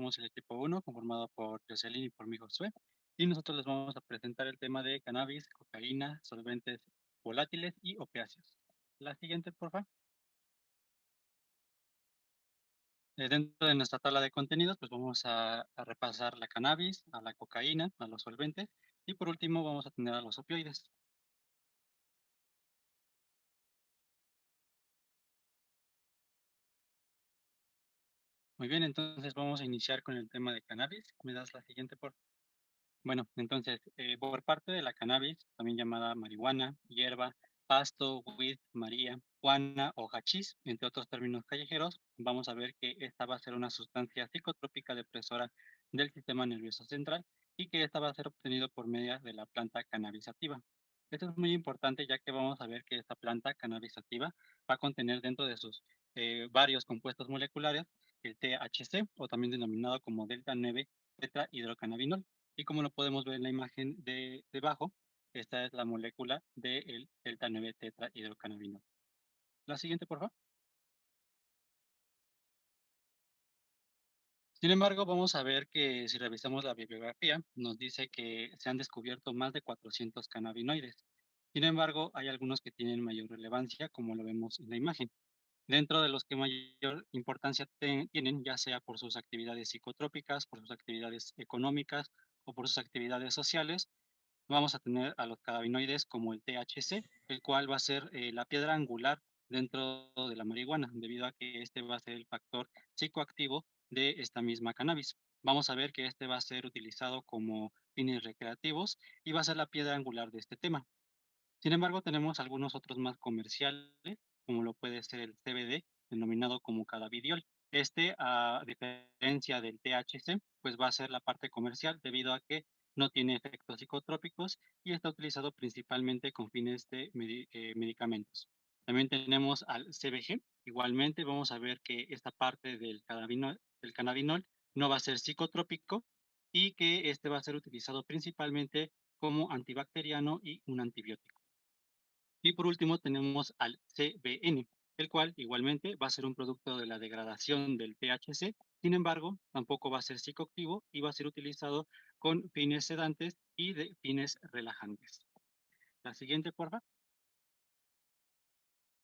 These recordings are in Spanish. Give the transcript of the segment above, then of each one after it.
somos el equipo uno, conformado por Jocelyn y por mí, Josué. Y nosotros les vamos a presentar el tema de cannabis, cocaína, solventes volátiles y opiáceos. La siguiente, por favor. Dentro de nuestra tabla de contenidos, pues vamos a repasar la cannabis, a la cocaína, a los solventes y por último vamos a tener a los opioides. Muy bien, entonces vamos a iniciar con el tema de cannabis. ¿Me das la siguiente, por favor? Bueno, entonces, por parte de la cannabis, también llamada marihuana, hierba, pasto, weed, maría, juana o hachís, entre otros términos callejeros, vamos a ver que esta va a ser una sustancia psicotrópica depresora del sistema nervioso central y que esta va a ser obtenido por medio de la planta cannabisativa. Esto es muy importante ya que vamos a ver que esta planta cannabisativa va a contener dentro de sus varios compuestos moleculares el THC o también denominado como delta 9 tetrahidrocannabinol. Y como lo podemos ver en la imagen de debajo, esta es la molécula del delta 9 tetrahidrocannabinol. La siguiente, por favor. Sin embargo, vamos a ver que si revisamos la bibliografía, nos dice que se han descubierto más de 400 cannabinoides. Sin embargo, hay algunos que tienen mayor relevancia, como lo vemos en la imagen. Dentro de los que mayor importancia tienen, ya sea por sus actividades psicotrópicas, por sus actividades económicas o por sus actividades sociales, vamos a tener a los cannabinoides como el THC, el cual va a ser la piedra angular dentro de la marihuana, debido a que este va a ser el factor psicoactivo de esta misma cannabis. Vamos a ver que este va a ser utilizado como fines recreativos y va a ser la piedra angular de este tema. Sin embargo, tenemos algunos otros más comerciales, como lo puede ser el CBD, denominado como cannabidiol. Este, a diferencia del THC, pues va a ser la parte comercial debido a que no tiene efectos psicotrópicos y está utilizado principalmente con fines de medicamentos. También tenemos al CBG. Igualmente vamos a ver que esta parte del cannabinol no va a ser psicotrópico y que este va a ser utilizado principalmente como antibacteriano y un antibiótico. Y por último tenemos al CBN, el cual igualmente va a ser un producto de la degradación del THC, sin embargo, tampoco va a ser psicoactivo y va a ser utilizado con fines sedantes y de fines relajantes. La siguiente, por favor.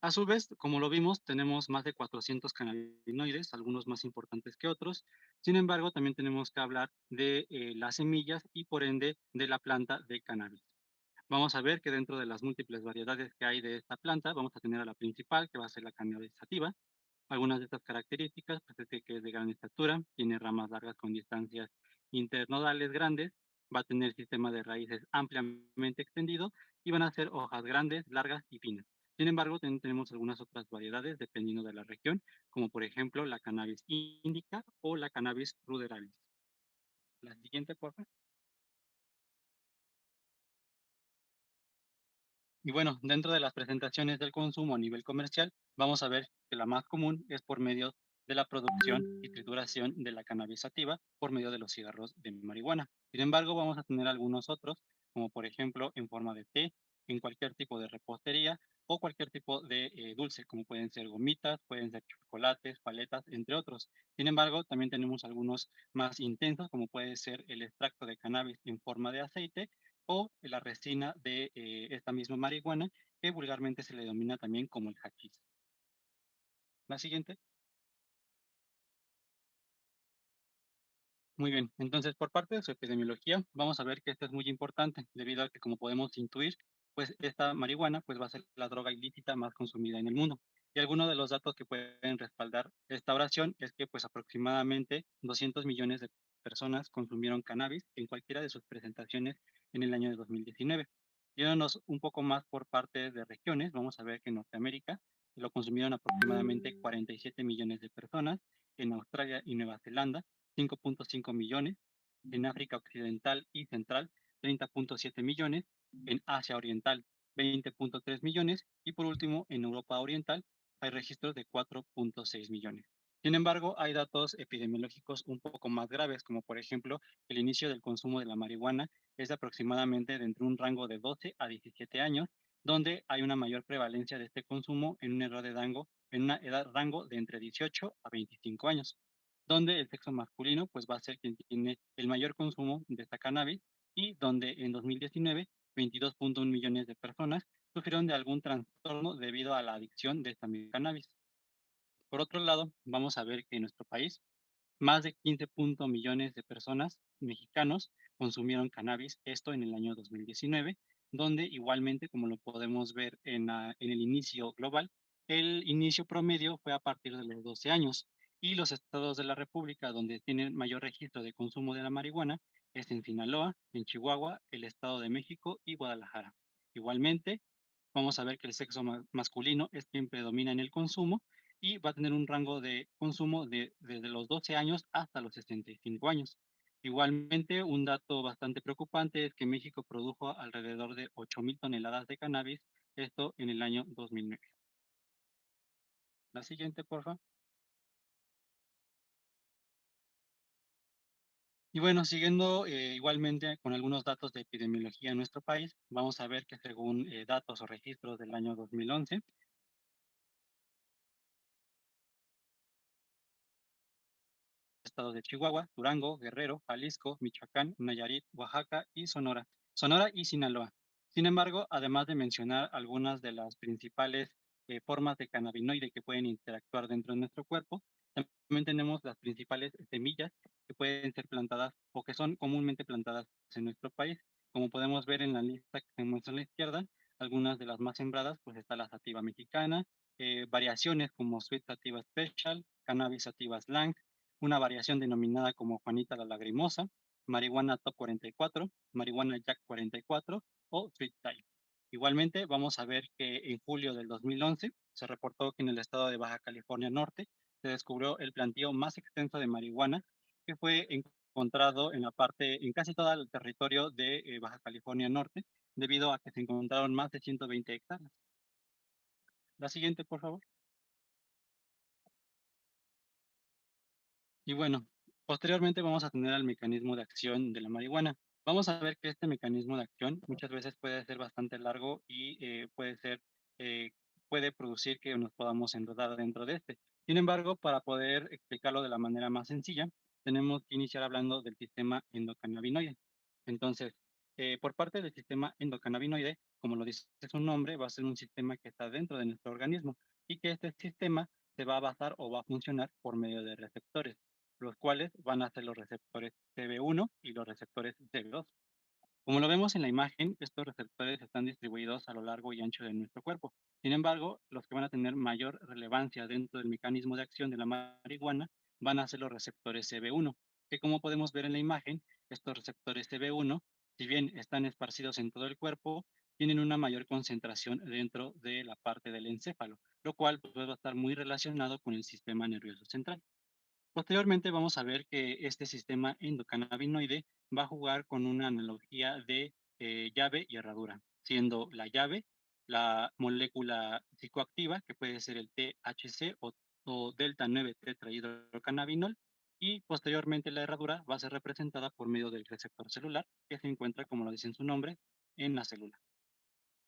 A su vez, como lo vimos, tenemos más de 400 cannabinoides, algunos más importantes que otros. Sin embargo, también tenemos que hablar de las semillas y por ende de la planta de cannabis. Vamos a ver que dentro de las múltiples variedades que hay de esta planta, vamos a tener a la principal, que va a ser la cannabis sativa. Algunas de estas características, pues es que es de gran estatura, tiene ramas largas con distancias internodales grandes, va a tener sistema de raíces ampliamente extendido y van a ser hojas grandes, largas y finas. Sin embargo, también tenemos algunas otras variedades dependiendo de la región, como por ejemplo la cannabis indica o la cannabis ruderalis. La siguiente, por favor. Y bueno, dentro de las presentaciones del consumo a nivel comercial, vamos a ver que la más común es por medio de la producción y trituración de la cannabis sativa por medio de los cigarros de marihuana. Sin embargo, vamos a tener algunos otros, como por ejemplo en forma de té, en cualquier tipo de repostería o cualquier tipo de dulce, como pueden ser gomitas, pueden ser chocolates, paletas, entre otros. Sin embargo, también tenemos algunos más intensos, como puede ser el extracto de cannabis en forma de aceite o la resina de esta misma marihuana, que vulgarmente se le denomina también como el hachís. La siguiente. Muy bien, entonces por parte de su epidemiología, vamos a ver que esto es muy importante, debido a que como podemos intuir, pues esta marihuana pues va a ser la droga ilícita más consumida en el mundo. Y algunos de los datos que pueden respaldar esta oración es que pues aproximadamente 200 millones de personas consumieron cannabis en cualquiera de sus presentaciones en el año de 2019. Yéndonos un poco más por parte de regiones, vamos a ver que en Norteamérica lo consumieron aproximadamente 47 millones de personas, en Australia y Nueva Zelanda 5.5 millones, en África Occidental y Central 30.7 millones, en Asia Oriental 20.3 millones y por último en Europa Oriental hay registros de 4.6 millones. Sin embargo, hay datos epidemiológicos un poco más graves, como por ejemplo el inicio del consumo de la marihuana es de aproximadamente de entre un rango de 12 a 17 años, donde hay una mayor prevalencia de este consumo en un rango de entre 18 a 25 años. donde el sexo masculino pues va a ser quien tiene el mayor consumo de esta cannabis y donde en 2019 22.1 millones de personas sufrieron de algún trastorno debido a la adicción de esta misma cannabis. Por otro lado, vamos a ver que en nuestro país más de 15 millones de personas mexicanos consumieron cannabis, esto en el año 2019, donde igualmente, como lo podemos ver en el inicio global, el inicio promedio fue a partir de los 12 años y los estados de la República donde tienen mayor registro de consumo de la marihuana es en Sinaloa, en Chihuahua, el Estado de México y Guadalajara. Igualmente, vamos a ver que el sexo masculino es quien predomina en el consumo y va a tener un rango de consumo desde los 12 años hasta los 65 años. Igualmente, un dato bastante preocupante es que México produjo alrededor de 8.000 toneladas de cannabis, esto en el año 2009. La siguiente, por favor. Y bueno, siguiendo igualmente con algunos datos de epidemiología en nuestro país, vamos a ver que según datos o registros del año 2011, estados de Chihuahua, Durango, Guerrero, Jalisco, Michoacán, Nayarit, Oaxaca y Sonora y Sinaloa. Sin embargo, además de mencionar algunas de las principales formas de cannabinoide que pueden interactuar dentro de nuestro cuerpo, también tenemos las principales semillas que pueden ser plantadas o que son comúnmente plantadas en nuestro país. Como podemos ver en la lista que se muestra a la izquierda, algunas de las más sembradas, pues está la sativa mexicana, variaciones como Sweet Sativa Special, Cannabis Sativa Slang, una variación denominada como Juanita la Lagrimosa, marihuana Top 44, marihuana Jack 44 o Sweet Type. Igualmente, vamos a ver que en julio del 2011 se reportó que en el estado de Baja California Norte se descubrió el planteo más extenso de marihuana que fue encontrado en casi todo el territorio de Baja California Norte, debido a que se encontraron más de 120 hectáreas. La siguiente, por favor. Y bueno, posteriormente vamos a tener el mecanismo de acción de la marihuana. Vamos a ver que este mecanismo de acción muchas veces puede ser bastante largo y eh, puede producir que nos podamos enredar dentro de este. Sin embargo, para poder explicarlo de la manera más sencilla, tenemos que iniciar hablando del sistema endocannabinoide. Entonces, por parte del sistema endocannabinoide, como lo dice su nombre, va a ser un sistema que está dentro de nuestro organismo y que este sistema se va a basar o va a funcionar por medio de receptores, los cuales van a ser los receptores CB1 y los receptores CB2. Como lo vemos en la imagen, estos receptores están distribuidos a lo largo y ancho de nuestro cuerpo. Sin embargo, los que van a tener mayor relevancia dentro del mecanismo de acción de la marihuana van a ser los receptores CB1, que como podemos ver en la imagen, estos receptores CB1, si bien están esparcidos en todo el cuerpo, tienen una mayor concentración dentro de la parte del encéfalo, lo cual puede estar muy relacionado con el sistema nervioso central. Posteriormente vamos a ver que este sistema endocannabinoide va a jugar con una analogía de llave y herradura, siendo la llave la molécula psicoactiva, que puede ser el THC o delta 9 tetrahidrocannabinol, y posteriormente la herradura va a ser representada por medio del receptor celular, que se encuentra, como lo dice en su nombre, en la célula.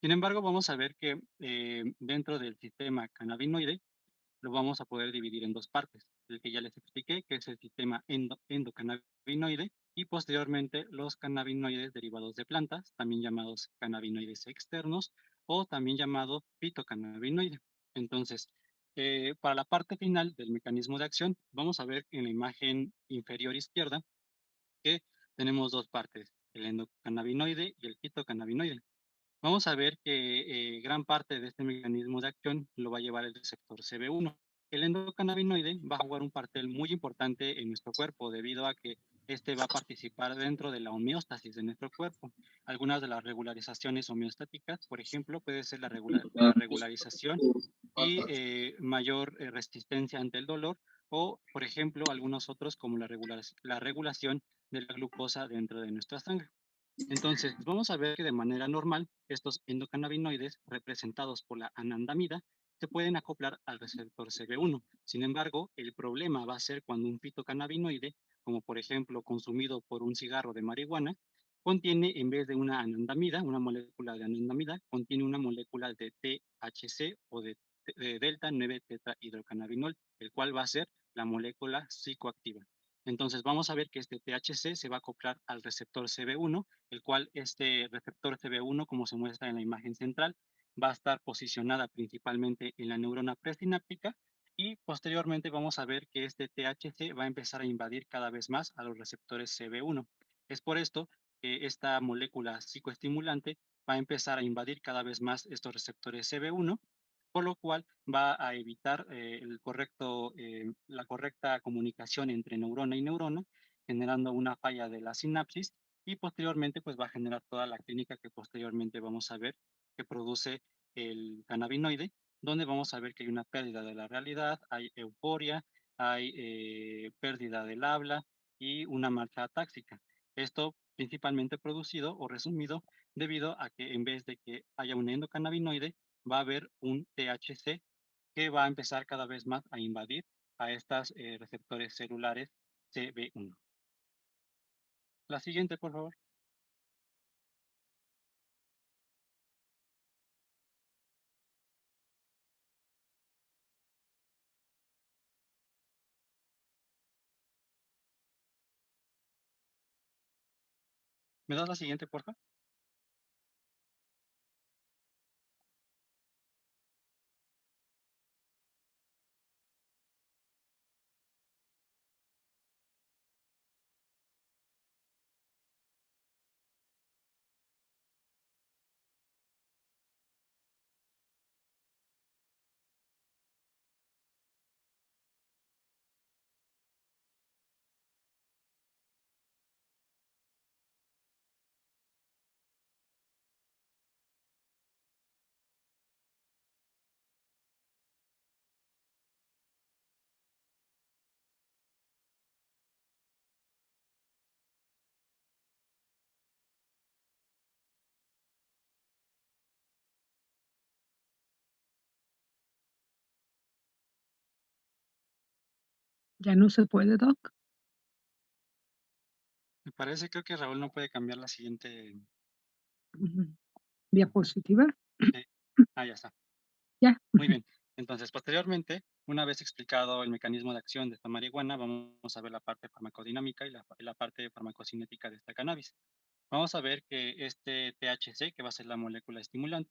Sin embargo, vamos a ver que dentro del sistema cannabinoide lo vamos a poder dividir en dos partes, el que ya les expliqué, que es el sistema endocannabinoide, y posteriormente los cannabinoides derivados de plantas, también llamados cannabinoides externos o también llamado fitocannabinoide. Entonces, para la parte final del mecanismo de acción, vamos a ver en la imagen inferior izquierda que tenemos dos partes, el endocannabinoide y el fitocannabinoide. Vamos a ver que gran parte de este mecanismo de acción lo va a llevar el receptor CB1. El endocannabinoide va a jugar un papel muy importante en nuestro cuerpo debido a que este va a participar dentro de la homeostasis de nuestro cuerpo. Algunas de las regularizaciones homeostáticas, por ejemplo, puede ser la regularización y mayor resistencia ante el dolor, o, por ejemplo, algunos otros como la regulación de la glucosa dentro de nuestra sangre. Entonces, vamos a ver que de manera normal, estos endocannabinoides representados por la anandamida se pueden acoplar al receptor CB1. Sin embargo, el problema va a ser cuando un fitocannabinoide, como por ejemplo consumido por un cigarro de marihuana, contiene en vez de una anandamida, una molécula de anandamida, contiene una molécula de THC o de delta 9 tetrahidrocannabinol, el cual va a ser la molécula psicoactiva. Entonces vamos a ver que este THC se va a acoplar al receptor CB1, el cual este receptor CB1, como se muestra en la imagen central, va a estar posicionada principalmente en la neurona presináptica y posteriormente vamos a ver que este THC va a empezar a invadir cada vez más a los receptores CB1. Es por esto que esta molécula psicoestimulante va a empezar a invadir cada vez más estos receptores CB1, por lo cual va a evitar la correcta comunicación entre neurona y neurona, generando una falla de la sinapsis y posteriormente pues va a generar toda la clínica que posteriormente vamos a ver que produce el cannabinoide, donde vamos a ver que hay una pérdida de la realidad, hay euforia, hay pérdida del habla y una marcha atáxica. Esto principalmente producido o resumido debido a que en vez de que haya un endocannabinoide, va a haber un THC que va a empezar cada vez más a invadir a estos receptores celulares CB1. La siguiente, por favor. ¿Me das la siguiente, por favor? ¿Ya no se puede, Doc? Me parece, creo que Raúl no puede cambiar la siguiente. Ujú. ¿Diapositiva? Sí. Ya está. Ya. Muy bien. Entonces, posteriormente, una vez explicado el mecanismo de acción de esta marihuana, vamos a ver la parte farmacodinámica y la parte farmacocinética de esta cannabis. Vamos a ver que este THC, que va a ser la molécula estimulante,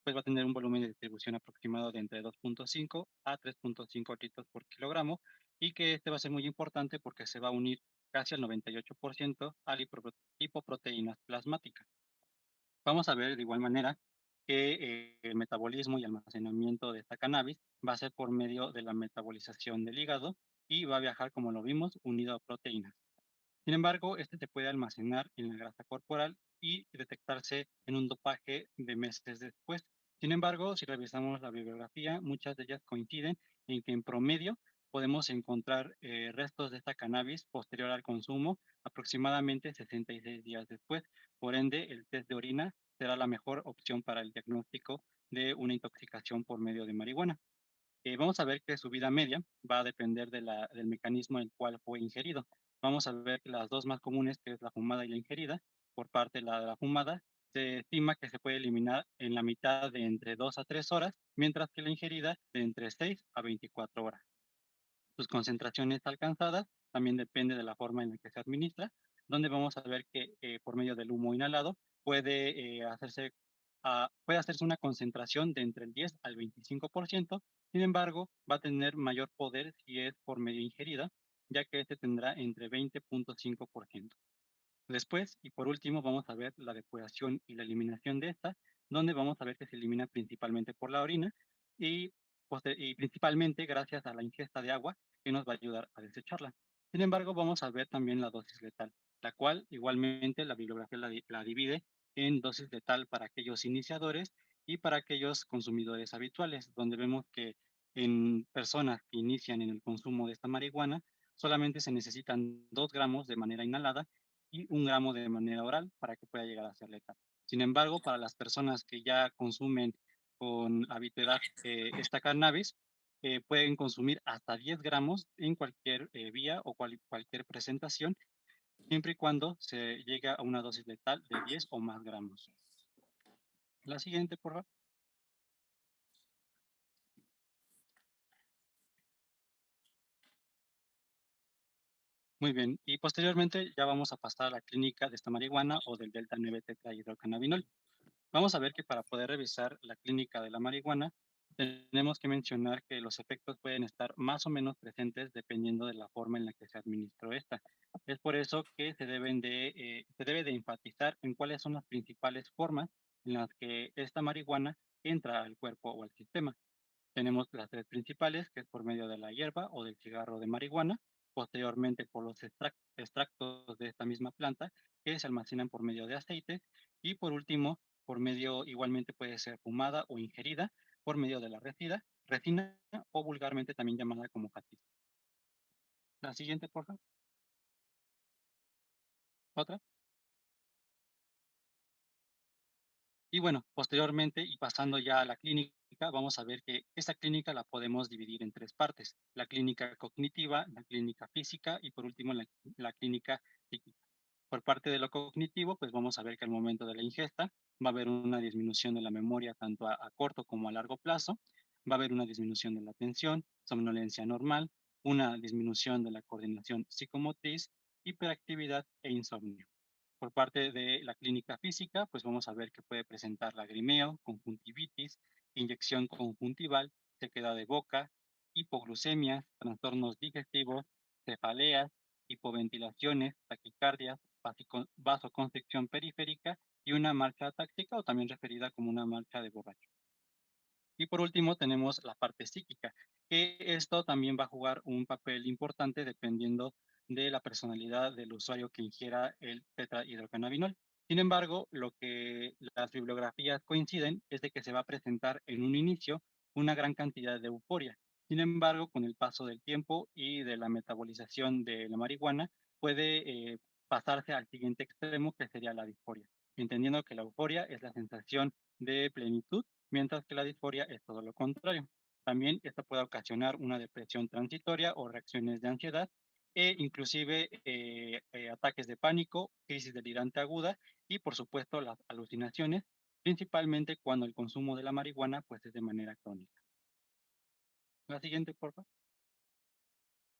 pues va a tener un volumen de distribución aproximado de entre 2.5 a 3.5 litros por kilogramo y que este va a ser muy importante porque se va a unir casi al 98% a lipoproteínas plasmáticas. Vamos a ver de igual manera que el metabolismo y almacenamiento de esta cannabis va a ser por medio de la metabolización del hígado y va a viajar, como lo vimos, unido a proteínas. Sin embargo, este se puede almacenar en la grasa corporal y detectarse en un dopaje de meses después. Sin embargo, si revisamos la bibliografía, muchas de ellas coinciden en que en promedio podemos encontrar restos de esta cannabis posterior al consumo aproximadamente 66 días después. Por ende, el test de orina será la mejor opción para el diagnóstico de una intoxicación por medio de marihuana. Vamos a ver que su vida media va a depender del mecanismo en el cual fue ingerido. Vamos a ver que las dos más comunes, que es la fumada y la ingerida, por parte de la fumada, se estima que se puede eliminar en la mitad de entre 2 a 3 horas, mientras que la ingerida de entre 6 a 24 horas. Sus concentraciones alcanzadas también depende de la forma en la que se administra, donde vamos a ver que por medio del humo inhalado puede hacerse una concentración de entre el 10 al 25%. Sin embargo, va a tener mayor poder si es por medio ingerida, ya que este tendrá entre 20.5%. Después, y por último, vamos a ver la depuración y la eliminación de esta, donde vamos a ver que se elimina principalmente por la orina y, y principalmente gracias a la ingesta de agua que nos va a ayudar a desecharla. Sin embargo, vamos a ver también la dosis letal, la cual igualmente la bibliografía la divide en dosis letal para aquellos iniciadores y para aquellos consumidores habituales, donde vemos que en personas que inician en el consumo de esta marihuana, solamente se necesitan 2 gramos de manera inhalada y 1 gramo de manera oral para que pueda llegar a ser letal. Sin embargo, para las personas que ya consumen con habitualidad esta cannabis, pueden consumir hasta 10 gramos en cualquier vía o cualquier presentación, siempre y cuando se llegue a una dosis letal de 10 o más gramos. La siguiente, por favor. Muy bien, y posteriormente ya vamos a pasar a la clínica de esta marihuana o del delta 9 tetrahidrocannabinol. Vamos a ver que para poder revisar la clínica de la marihuana, tenemos que mencionar que los efectos pueden estar más o menos presentes dependiendo de la forma en la que se administró esta. Es por eso que se debe de enfatizar en cuáles son las principales formas en las que esta marihuana entra al cuerpo o al sistema. Tenemos las tres principales, que es por medio de la hierba o del cigarro de marihuana, posteriormente por los extractos de esta misma planta, que se almacenan por medio de aceites, y por último, por medio igualmente puede ser fumada o ingerida por medio de la resina o vulgarmente también llamada como hachís. La siguiente, por favor. Otra. Y bueno, posteriormente y pasando ya a la clínica, vamos a ver que esa clínica la podemos dividir en tres partes: la clínica cognitiva, la clínica física y por último la clínica psíquica. Por parte de lo cognitivo, pues vamos a ver que al momento de la ingesta va a haber una disminución de la memoria tanto a corto como a largo plazo, va a haber una disminución de la atención, somnolencia normal, una disminución de la coordinación psicomotriz, hiperactividad e insomnio. Por parte de la clínica física, pues vamos a ver que puede presentar lagrimeo, conjuntivitis, inyección conjuntival, sequedad de boca, hipoglucemia, trastornos digestivos, cefaleas, hipoventilaciones, taquicardias, vasoconstricción periférica y una marcha táctica o también referida como una marcha de borracho. Y por último tenemos la parte psíquica, que esto también va a jugar un papel importante dependiendo de la personalidad del usuario que ingiera el tetrahidrocannabinol. Sin embargo, lo que las bibliografías coinciden es de que se va a presentar en un inicio una gran cantidad de euforia. Sin embargo, con el paso del tiempo y de la metabolización de la marihuana, puede pasarse al siguiente extremo, que sería la disforia, entendiendo que la euforia es la sensación de plenitud, mientras que la disforia es todo lo contrario. También esta puede ocasionar una depresión transitoria o reacciones de ansiedad e inclusive ataques de pánico, crisis delirante aguda y por supuesto las alucinaciones, principalmente cuando el consumo de la marihuana pues es de manera crónica. La siguiente, por favor.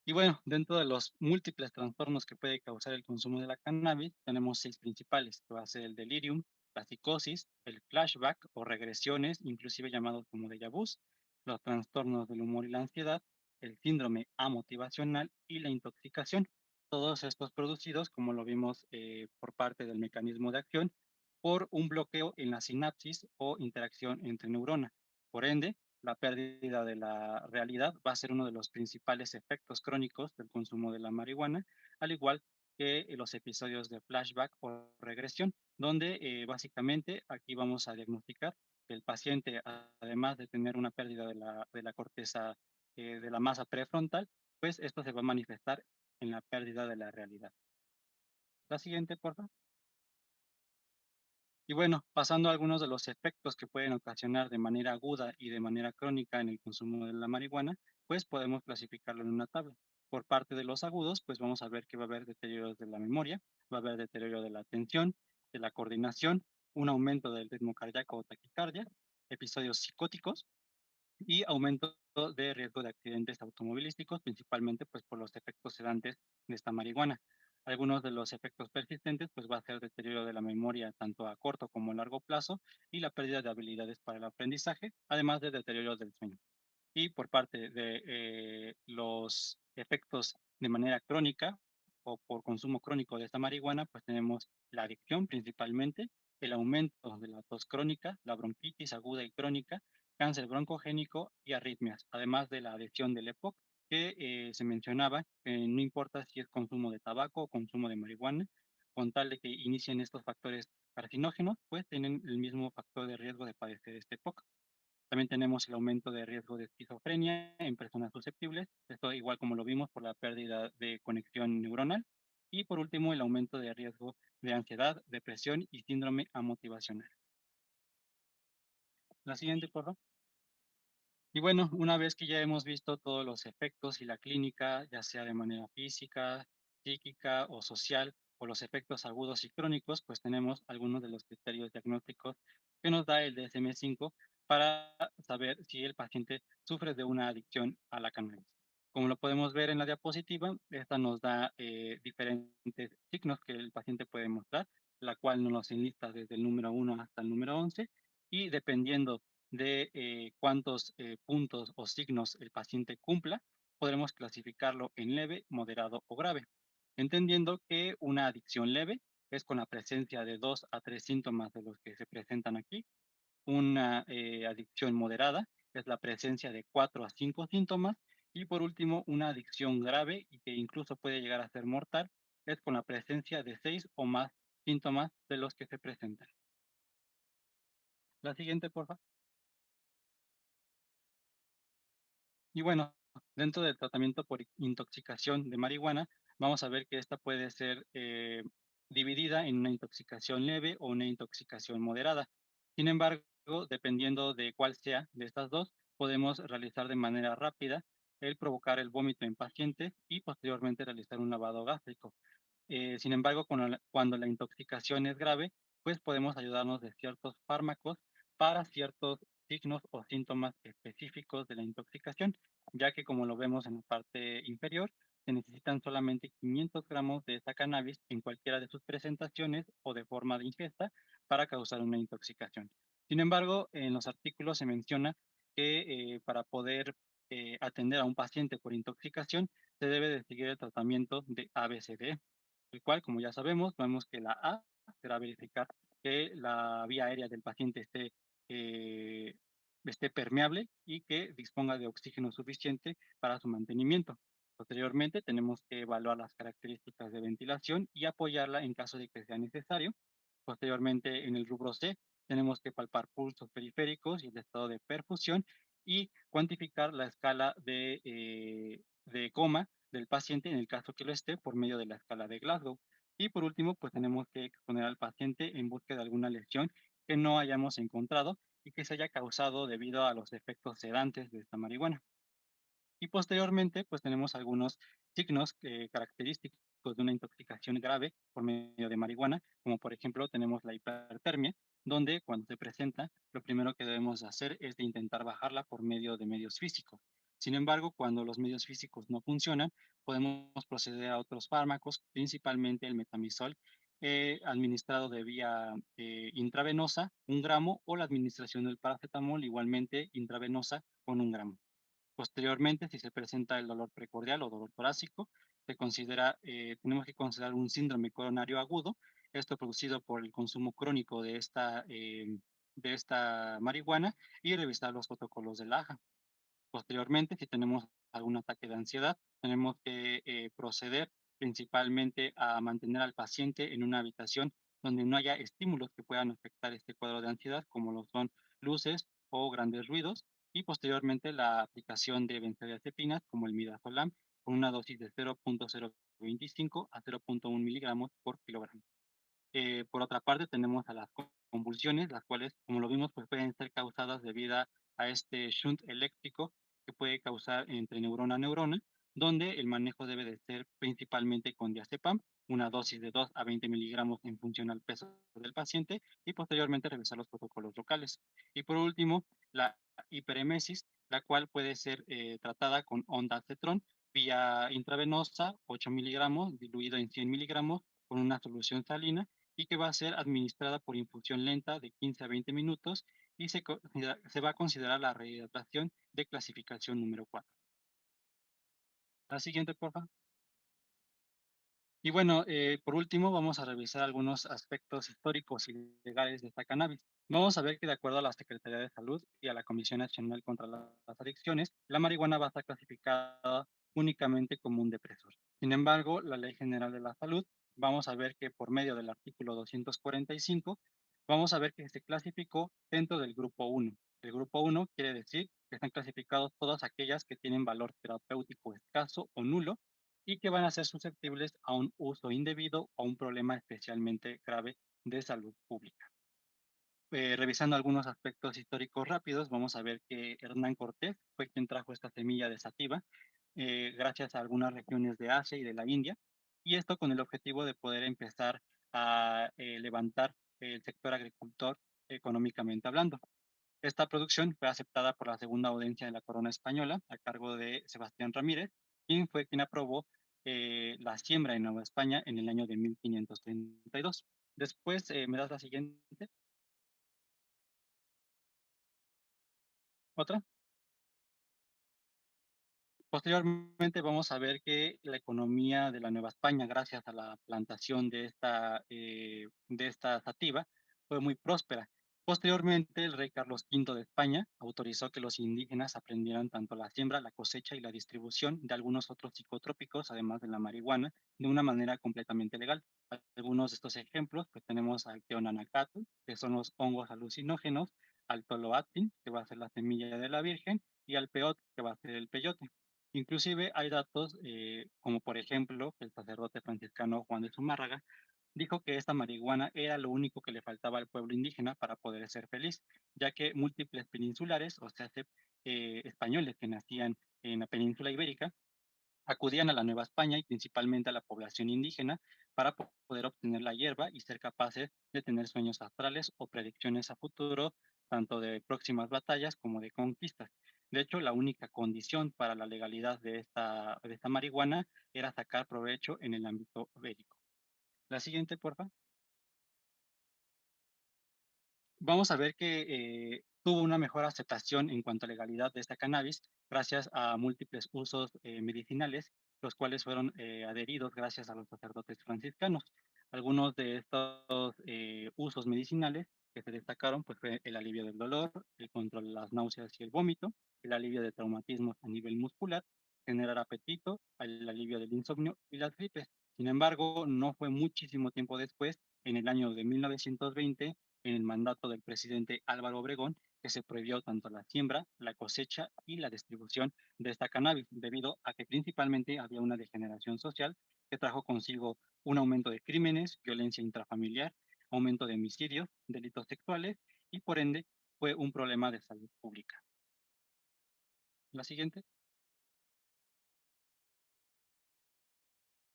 Y bueno, dentro de los múltiples trastornos que puede causar el consumo de la cannabis, tenemos seis principales, que va a ser el delirium, la psicosis, el flashback o regresiones, inclusive llamados como déjà vus, los trastornos del humor y la ansiedad, el síndrome amotivacional y la intoxicación. Todos estos producidos, como lo vimos por parte del mecanismo de acción, por un bloqueo en la sinapsis o interacción entre neuronas. Por ende, la pérdida de la realidad va a ser uno de los principales efectos crónicos del consumo de la marihuana, al igual que los episodios de flashback o regresión, donde básicamente aquí vamos a diagnosticar que el paciente, además de tener una pérdida de la corteza de la masa prefrontal, pues esto se va a manifestar en la pérdida de la realidad. La siguiente, por favor. Y bueno, pasando a algunos de los efectos que pueden ocasionar de manera aguda y de manera crónica en el consumo de la marihuana, pues podemos clasificarlo en una tabla. Por parte de los agudos, pues vamos a ver que va a haber deterioros de la memoria, va a haber deterioro de la atención, de la coordinación, un aumento del ritmo cardíaco o taquicardia, episodios psicóticos y aumento de riesgo de accidentes automovilísticos, principalmente pues por los efectos sedantes de esta marihuana. Algunos de los efectos persistentes pues va a ser deterioro de la memoria tanto a corto como a largo plazo y la pérdida de habilidades para el aprendizaje, además de deterioro del sueño. Y por parte de los efectos de manera crónica o por consumo crónico de esta marihuana, pues tenemos la adicción principalmente, el aumento de la tos crónica, la bronquitis aguda y crónica, cáncer broncogénico y arritmias, además de la adicción del EPOC, que se mencionaba, no importa si es consumo de tabaco o consumo de marihuana, con tal de que inicien estos factores carcinógenos, pues tienen el mismo factor de riesgo de padecer este EPOC. También tenemos el aumento de riesgo de esquizofrenia en personas susceptibles, esto igual como lo vimos por la pérdida de conexión neuronal. Y por último, el aumento de riesgo de ansiedad, depresión y síndrome amotivacional. La siguiente, por favor. Y bueno, una vez que ya hemos visto todos los efectos y la clínica, ya sea de manera física, psíquica o social, o los efectos agudos y crónicos, pues tenemos algunos de los criterios diagnósticos que nos da el DSM-5 para saber si el paciente sufre de una adicción a la cannabis. Como lo podemos ver en la diapositiva, esta nos da diferentes signos que el paciente puede mostrar, la cual nos los enlista desde el número 1 hasta el número 11, y dependiendo de cuántos puntos o signos el paciente cumpla, podremos clasificarlo en leve, moderado o grave, entendiendo que una adicción leve es con la presencia de 2 a 3 síntomas de los que se presentan aquí. Una adicción moderada es la presencia de 4 a 5 síntomas. Y por último, una adicción grave y que incluso puede llegar a ser mortal es con la presencia de 6 o más síntomas de los que se presentan. La siguiente, por favor. Y bueno, dentro del tratamiento por intoxicación de marihuana, vamos a ver que esta puede ser dividida en una intoxicación leve o una intoxicación moderada. Sin embargo, dependiendo de cuál sea de estas dos, podemos realizar de manera rápida el provocar el vómito en pacientes y posteriormente realizar un lavado gástrico. Sin embargo, cuando la intoxicación es grave, pues podemos ayudarnos de ciertos fármacos para ciertos signos o síntomas específicos de la intoxicación, ya que como lo vemos en la parte inferior, se necesitan solamente 500 gramos de esta cannabis en cualquiera de sus presentaciones o de forma de ingesta para causar una intoxicación. Sin embargo, en los artículos se menciona que para poder atender a un paciente por intoxicación, se debe de seguir el tratamiento de ABCD, el cual, como ya sabemos, vemos que la A será verificar que la vía aérea del paciente eh, esté permeable y que disponga de oxígeno suficiente para su mantenimiento. Posteriormente, tenemos que evaluar las características de ventilación y apoyarla en caso de que sea necesario. Posteriormente, en el rubro C, tenemos que palpar pulsos periféricos y el estado de perfusión y cuantificar la escala de coma del paciente en el caso que lo esté por medio de la escala de Glasgow. Y por último, pues tenemos que exponer al paciente en búsqueda de alguna lesión que no hayamos encontrado y que se haya causado debido a los efectos sedantes de esta marihuana. Y posteriormente, pues tenemos algunos signos característicos de una intoxicación grave por medio de marihuana, como por ejemplo tenemos la hipertermia, donde cuando se presenta, lo primero que debemos hacer es de intentar bajarla por medio de medios físicos. Sin embargo, cuando los medios físicos no funcionan, podemos proceder a otros fármacos, principalmente el metamizol, administrado de vía intravenosa, 1 gramo, o la administración del paracetamol, igualmente intravenosa, con 1 gramo. Posteriormente, si se presenta el dolor precordial o dolor torácico, tenemos que considerar un síndrome coronario agudo, esto producido por el consumo crónico de esta marihuana, y revisar los protocolos de la AJA. Posteriormente, si tenemos algún ataque de ansiedad, tenemos que proceder principalmente a mantener al paciente en una habitación donde no haya estímulos que puedan afectar este cuadro de ansiedad, como lo son luces o grandes ruidos, y posteriormente la aplicación de benzodiazepinas como el midazolam con una dosis de 0.025 a 0.1 miligramos por kilogramo. Por otra parte, tenemos a las convulsiones, las cuales, como lo vimos, pues pueden ser causadas debido a este shunt eléctrico que puede causar entre neurona a neurona, donde el manejo debe de ser principalmente con diazepam, una dosis de 2 a 20 miligramos en función al peso del paciente, y posteriormente revisar los protocolos locales. Y por último, la hiperemesis, la cual puede ser tratada con ondansetron vía intravenosa, 8 miligramos, diluido en 100 miligramos, con una solución salina, y que va a ser administrada por infusión lenta de 15 a 20 minutos y se va a considerar la rehidratación de clasificación número 4. La siguiente, por favor. Y bueno, por último, vamos a revisar algunos aspectos históricos y legales de esta cannabis. Vamos a ver que de acuerdo a la Secretaría de Salud y a la Comisión Nacional contra las Adicciones, la marihuana va a estar clasificada únicamente como un depresor. Sin embargo, la Ley General de la Salud, vamos a ver que por medio del artículo 245, vamos a ver que se clasificó dentro del grupo 1. El grupo 1 quiere decir que están clasificados todas aquellas que tienen valor terapéutico escaso o nulo y que van a ser susceptibles a un uso indebido o un problema especialmente grave de salud pública. Revisando algunos aspectos históricos rápidos, vamos a ver que Hernán Cortés fue quien trajo esta semilla de sativa, gracias a algunas regiones de Asia y de la India, y esto con el objetivo de poder empezar a levantar el sector agricultor económicamente hablando. Esta producción fue aceptada por la segunda audiencia de la corona española a cargo de Sebastián Ramírez, quien fue quien aprobó la siembra en Nueva España en el año de 1532. Después, ¿me das la siguiente? ¿Otra? Posteriormente vamos a ver que la economía de la Nueva España, gracias a la plantación de esta sativa, fue muy próspera. Posteriormente, el rey Carlos V de España autorizó que los indígenas aprendieran tanto la siembra, la cosecha y la distribución de algunos otros psicotrópicos, además de la marihuana, de una manera completamente legal. Algunos de estos ejemplos, pues tenemos al teonanacatl, que son los hongos alucinógenos, al toloatzin, que va a ser la semilla de la Virgen, y al peyote, que va a ser el peyote. Inclusive hay datos, como por ejemplo, que el sacerdote franciscano Juan de Zumárraga dijo que esta marihuana era lo único que le faltaba al pueblo indígena para poder ser feliz, ya que múltiples peninsulares, o sea, españoles que nacían en la península ibérica, acudían a la Nueva España y principalmente a la población indígena para poder obtener la hierba y ser capaces de tener sueños astrales o predicciones a futuro, tanto de próximas batallas como de conquistas. De hecho, la única condición para la legalidad de esta marihuana era sacar provecho en el ámbito bélico. La siguiente, por favor. Vamos a ver que tuvo una mejor aceptación en cuanto a legalidad de esta cannabis gracias a múltiples usos medicinales, los cuales fueron adheridos gracias a los sacerdotes franciscanos. Algunos de estos usos medicinales que se destacaron pues, fue el alivio del dolor, el control de las náuseas y el vómito, el alivio de traumatismos a nivel muscular, generar apetito, el alivio del insomnio y las gripes. Sin embargo, no fue muchísimo tiempo después, en el año de 1920, en el mandato del presidente Álvaro Obregón, que se prohibió tanto la siembra, la cosecha y la distribución de esta cannabis, debido a que principalmente había una degeneración social que trajo consigo un aumento de crímenes, violencia intrafamiliar, aumento de homicidios, delitos sexuales y por ende fue un problema de salud pública. La siguiente.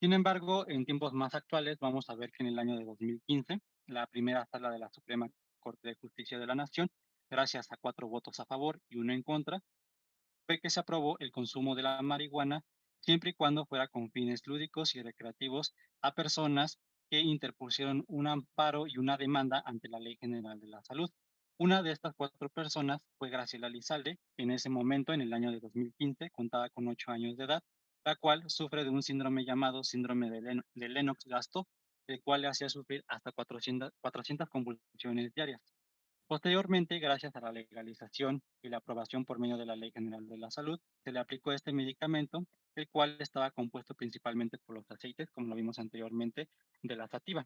Sin embargo, en tiempos más actuales vamos a ver que en el año de 2015, la primera sala de la Suprema Corte de Justicia de la Nación, gracias a 4 votos a favor y 1 en contra, fue que se aprobó el consumo de la marihuana siempre y cuando fuera con fines lúdicos y recreativos a personas que interpusieron un amparo y una demanda ante la Ley General de la Salud. Una de estas 4 personas fue Graciela Lizalde, que en ese momento, en el año de 2015, contaba con 8 años de edad, la cual sufre de un síndrome llamado síndrome de Lennox-Gastaut, el cual le hacía sufrir hasta 400 convulsiones diarias. Posteriormente, gracias a la legalización y la aprobación por medio de la Ley General de la Salud, se le aplicó este medicamento, el cual estaba compuesto principalmente por los aceites, como lo vimos anteriormente, de la sativa.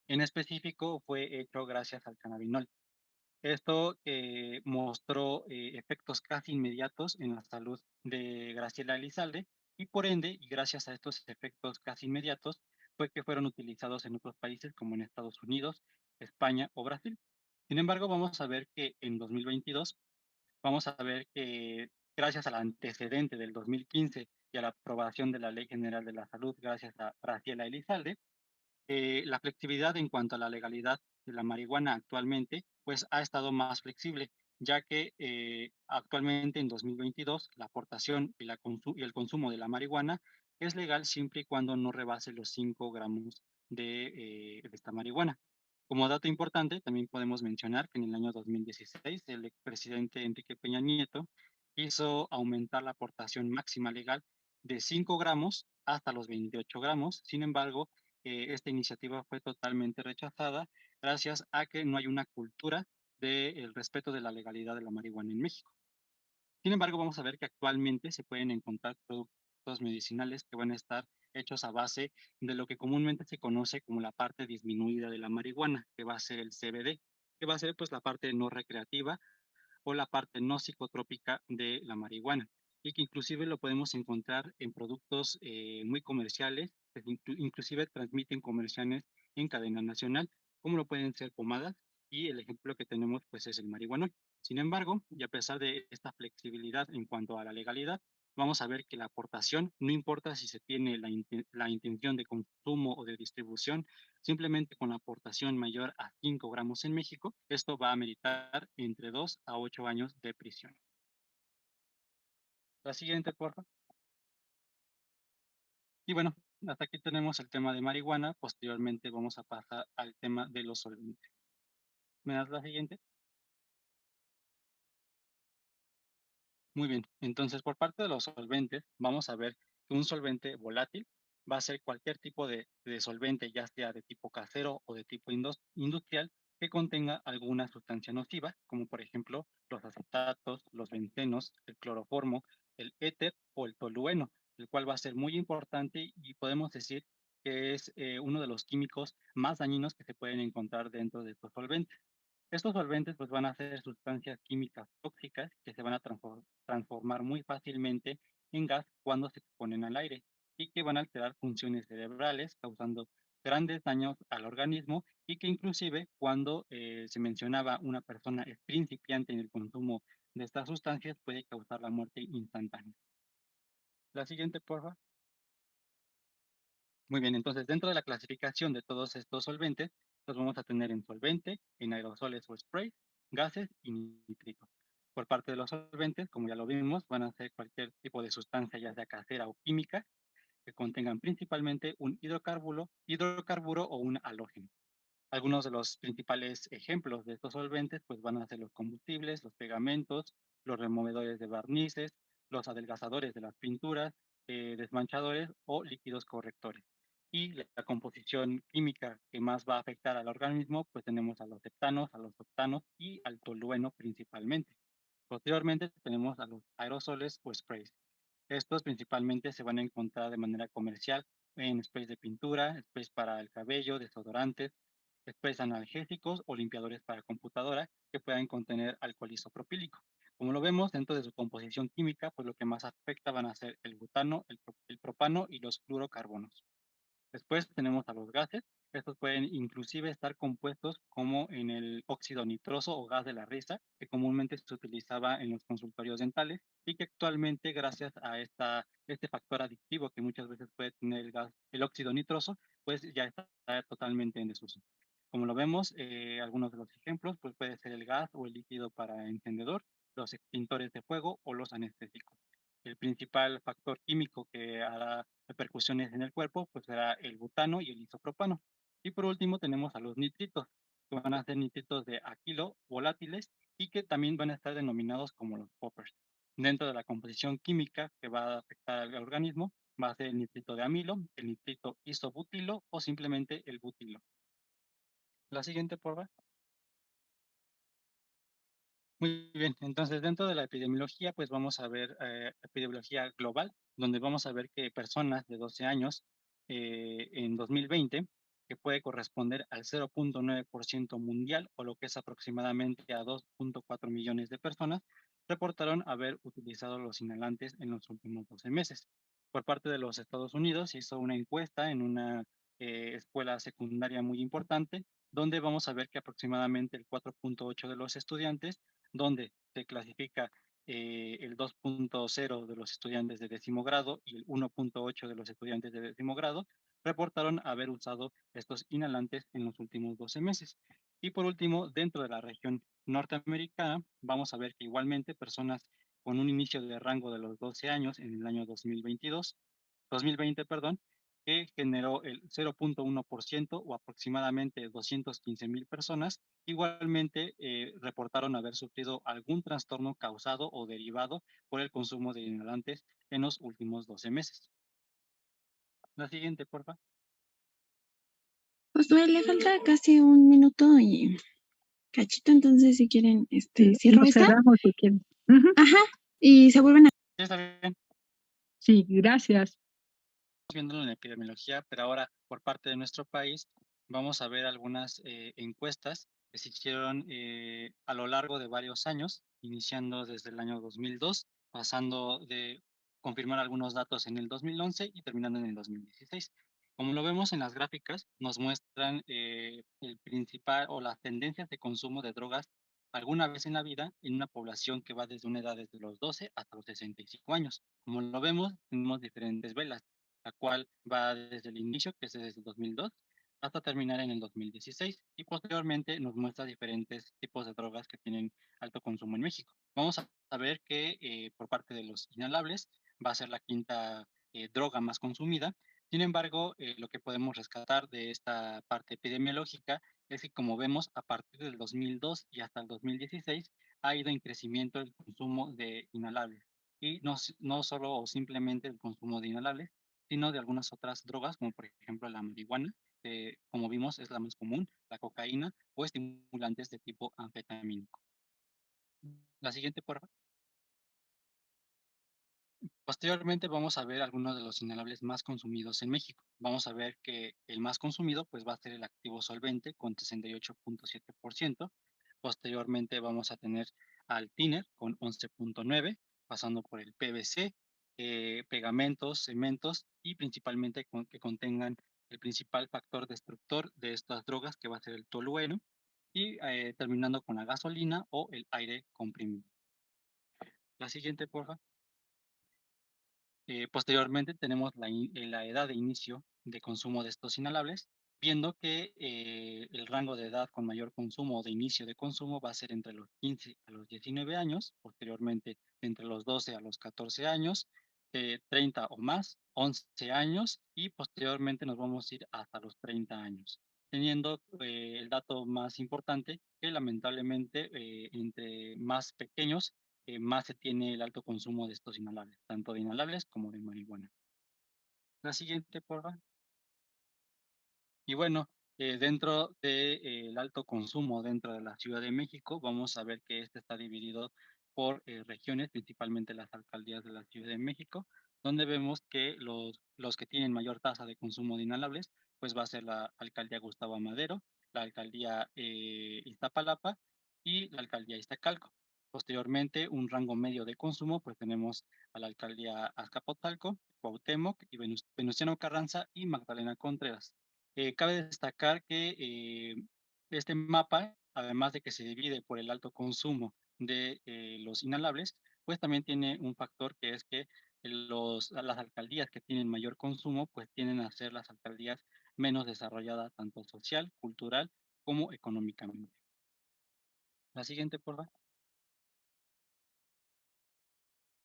En específico, fue hecho gracias al cannabinol. Esto mostró efectos casi inmediatos en la salud de Graciela Elizalde y por ende, y gracias a estos efectos casi inmediatos, fue que fueron utilizados en otros países como en Estados Unidos, España o Brasil. Sin embargo, vamos a ver que en 2022, vamos a ver que gracias al antecedente del 2015 y a la aprobación de la Ley General de la Salud, gracias a Graciela Elizalde, la flexibilidad en cuanto a la legalidad de la marihuana actualmente, pues ha estado más flexible, ya que actualmente en 2022 la aportación y el consumo de la marihuana es legal siempre y cuando no rebase los 5 gramos de esta marihuana. Como dato importante, también podemos mencionar que en el año 2016 el expresidente Enrique Peña Nieto hizo aumentar la aportación máxima legal de 5 gramos hasta los 28 gramos. Sin embargo, esta iniciativa fue totalmente rechazada gracias a que no hay una cultura del respeto de la legalidad de la marihuana en México. Sin embargo, vamos a ver que actualmente se pueden encontrar productos medicinales que van a estar hechos a base de lo que comúnmente se conoce como la parte disminuida de la marihuana, que va a ser el CBD, que va a ser pues la parte no recreativa o la parte no psicotrópica de la marihuana y que inclusive lo podemos encontrar en productos muy comerciales, que inclusive transmiten comerciales en cadena nacional, como lo pueden ser pomadas y el ejemplo que tenemos pues es el marihuanol. Sin embargo, y a pesar de esta flexibilidad en cuanto a la legalidad, vamos a ver que la aportación, no importa si se tiene la intención de consumo o de distribución, simplemente con la aportación mayor a 5 gramos en México, esto va a meritar entre 2 a 8 años de prisión. La siguiente, por favor. Y bueno, hasta aquí tenemos el tema de marihuana. Posteriormente vamos a pasar al tema de los solventes. ¿Me das la siguiente? Muy bien, entonces por parte de los solventes, vamos a ver que un solvente volátil va a ser cualquier tipo de solvente, ya sea de tipo casero o de tipo industrial, que contenga alguna sustancia nociva, como por ejemplo los acetatos, los benzenos, el cloroformo, el éter o el tolueno, el cual va a ser muy importante y podemos decir que es uno de los químicos más dañinos que se pueden encontrar dentro de estos solventes. Estos solventes pues van a ser sustancias químicas tóxicas que se van a transformar muy fácilmente en gas cuando se exponen al aire y que van a alterar funciones cerebrales causando grandes daños al organismo y que inclusive cuando se mencionaba una persona es principiante en el consumo de estas sustancias puede causar la muerte instantánea. La siguiente, por favor. Muy bien, entonces dentro de la clasificación de todos estos solventes, los vamos a tener en solvente, en aerosoles o spray, gases y nitritos. Por parte de los solventes, como ya lo vimos, van a ser cualquier tipo de sustancia, ya sea casera o química, que contengan principalmente un hidrocarburo o un halógeno. Algunos de los principales ejemplos de estos solventes pues van a ser los combustibles, los pegamentos, los removedores de barnices, los adelgazadores de las pinturas, desmanchadores o líquidos correctores. Y la composición química que más va a afectar al organismo, pues tenemos a los heptanos, a los octanos y al tolueno principalmente. Posteriormente tenemos a los aerosoles o sprays. Estos principalmente se van a encontrar de manera comercial en sprays de pintura, sprays para el cabello, desodorantes, sprays analgésicos o limpiadores para computadora que puedan contener alcohol isopropílico. Como lo vemos dentro de su composición química, pues lo que más afecta van a ser el butano, el propano y los fluorocarbonos. Después tenemos a los gases. Estos pueden inclusive estar compuestos como en el óxido nitroso o gas de la risa, que comúnmente se utilizaba en los consultorios dentales y que actualmente, gracias a este factor adictivo que muchas veces puede tener el óxido nitroso, pues ya está totalmente en desuso. Como lo vemos, algunos de los ejemplos, pues puede ser el gas o el líquido para encendedor, los extintores de fuego o los anestésicos. El principal factor químico que hará repercusiones en el cuerpo, pues será el butano y el isopropano. Y por último tenemos a los nitritos, que van a ser nitritos de aquilo volátiles y que también van a estar denominados como los poppers. Dentro de la composición química que va a afectar al organismo, va a ser el nitrito de amilo, el nitrito isobutilo o simplemente el butilo. La siguiente, por favor. Muy bien, entonces dentro de la epidemiología, pues vamos a ver epidemiología global, donde vamos a ver que personas de 12 años en 2020, que puede corresponder al 0.9% mundial, o lo que es aproximadamente a 2.4 millones de personas, reportaron haber utilizado los inhalantes en los últimos 12 meses. Por parte de los Estados Unidos se hizo una encuesta en una escuela secundaria muy importante, donde vamos a ver que aproximadamente el 4.8 de los estudiantes donde se clasifica el 2.0 de los estudiantes de décimo grado y el 1.8 de los estudiantes de décimo grado, reportaron haber usado estos inhalantes en los últimos 12 meses. Y por último, dentro de la región norteamericana, vamos a ver que igualmente personas con un inicio de rango de los 12 años en el año 2020, perdón, que generó el 0.1% o aproximadamente 215,000 personas. Igualmente, reportaron haber sufrido algún trastorno causado o derivado por el consumo de inhalantes en los últimos 12 meses. La siguiente, por favor. Pues le falta casi un minuto y cachito, entonces si quieren, cierro Lo esta. cerramos si quieren. Ujú. Ajá, y se vuelven a... Sí, está bien. Sí, gracias. Viéndolo en epidemiología, pero ahora por parte de nuestro país vamos a ver algunas encuestas que se hicieron a lo largo de varios años, iniciando desde el año 2002, pasando de confirmar algunos datos en el 2011 y terminando en el 2016. Como lo vemos en las gráficas, nos muestran el principal o las tendencias de consumo de drogas alguna vez en la vida en una población que va desde una edad desde los 12 hasta los 65 años. Como lo vemos, tenemos diferentes velas, la cual va desde el inicio, que es desde el 2002, hasta terminar en el 2016 y posteriormente nos muestra diferentes tipos de drogas que tienen alto consumo en México. Vamos a ver que por parte de los inhalables va a ser la quinta droga más consumida, Sin embargo, lo que podemos rescatar de esta parte epidemiológica es que, como vemos, a partir del 2002 y hasta el 2016 ha ido en crecimiento el consumo de inhalables. Y no solo o simplemente el consumo de inhalables, sino de algunas otras drogas, como por ejemplo la marihuana, que como vimos es la más común, la cocaína o estimulantes de tipo anfetamínico. La siguiente, por favor. Posteriormente vamos a ver algunos de los inhalables más consumidos en México. Vamos a ver que el más consumido pues va a ser el activo solvente con 68.7%. Posteriormente vamos a tener al thinner con 11.9%, pasando por el PVC, pegamentos, cementos y principalmente que contengan el principal factor destructor de estas drogas, que va a ser el tolueno, y terminando con la gasolina o el aire comprimido. La siguiente, por favor. Posteriormente tenemos la edad de inicio de consumo de estos inhalables, viendo que el rango de edad con mayor consumo o de inicio de consumo va a ser entre los 15 a los 19 años, posteriormente entre los 12 a los 14 años, 30 o más, 11 años y posteriormente nos vamos a ir hasta los 30 años, teniendo el dato más importante que lamentablemente entre más pequeños más se tiene el alto consumo de estos inhalables, tanto de inhalables como de marihuana. La siguiente, por favor. Y bueno, dentro del alto consumo dentro de la Ciudad de México, vamos a ver que este está dividido por regiones, principalmente las alcaldías de la Ciudad de México, donde vemos que los que tienen mayor tasa de consumo de inhalables, pues va a ser la alcaldía Gustavo Amadero, la alcaldía Iztapalapa y la alcaldía Iztacalco. Posteriormente, un rango medio de consumo, pues tenemos a la alcaldía Azcapotzalco, Cuauhtémoc y Venustiano Carranza y Magdalena Contreras. Cabe destacar que este mapa, además de que se divide por el alto consumo de los inhalables, pues también tiene un factor que es que las alcaldías que tienen mayor consumo, pues tienden a ser las alcaldías menos desarrolladas, tanto social, cultural, como económicamente. La siguiente, por favor.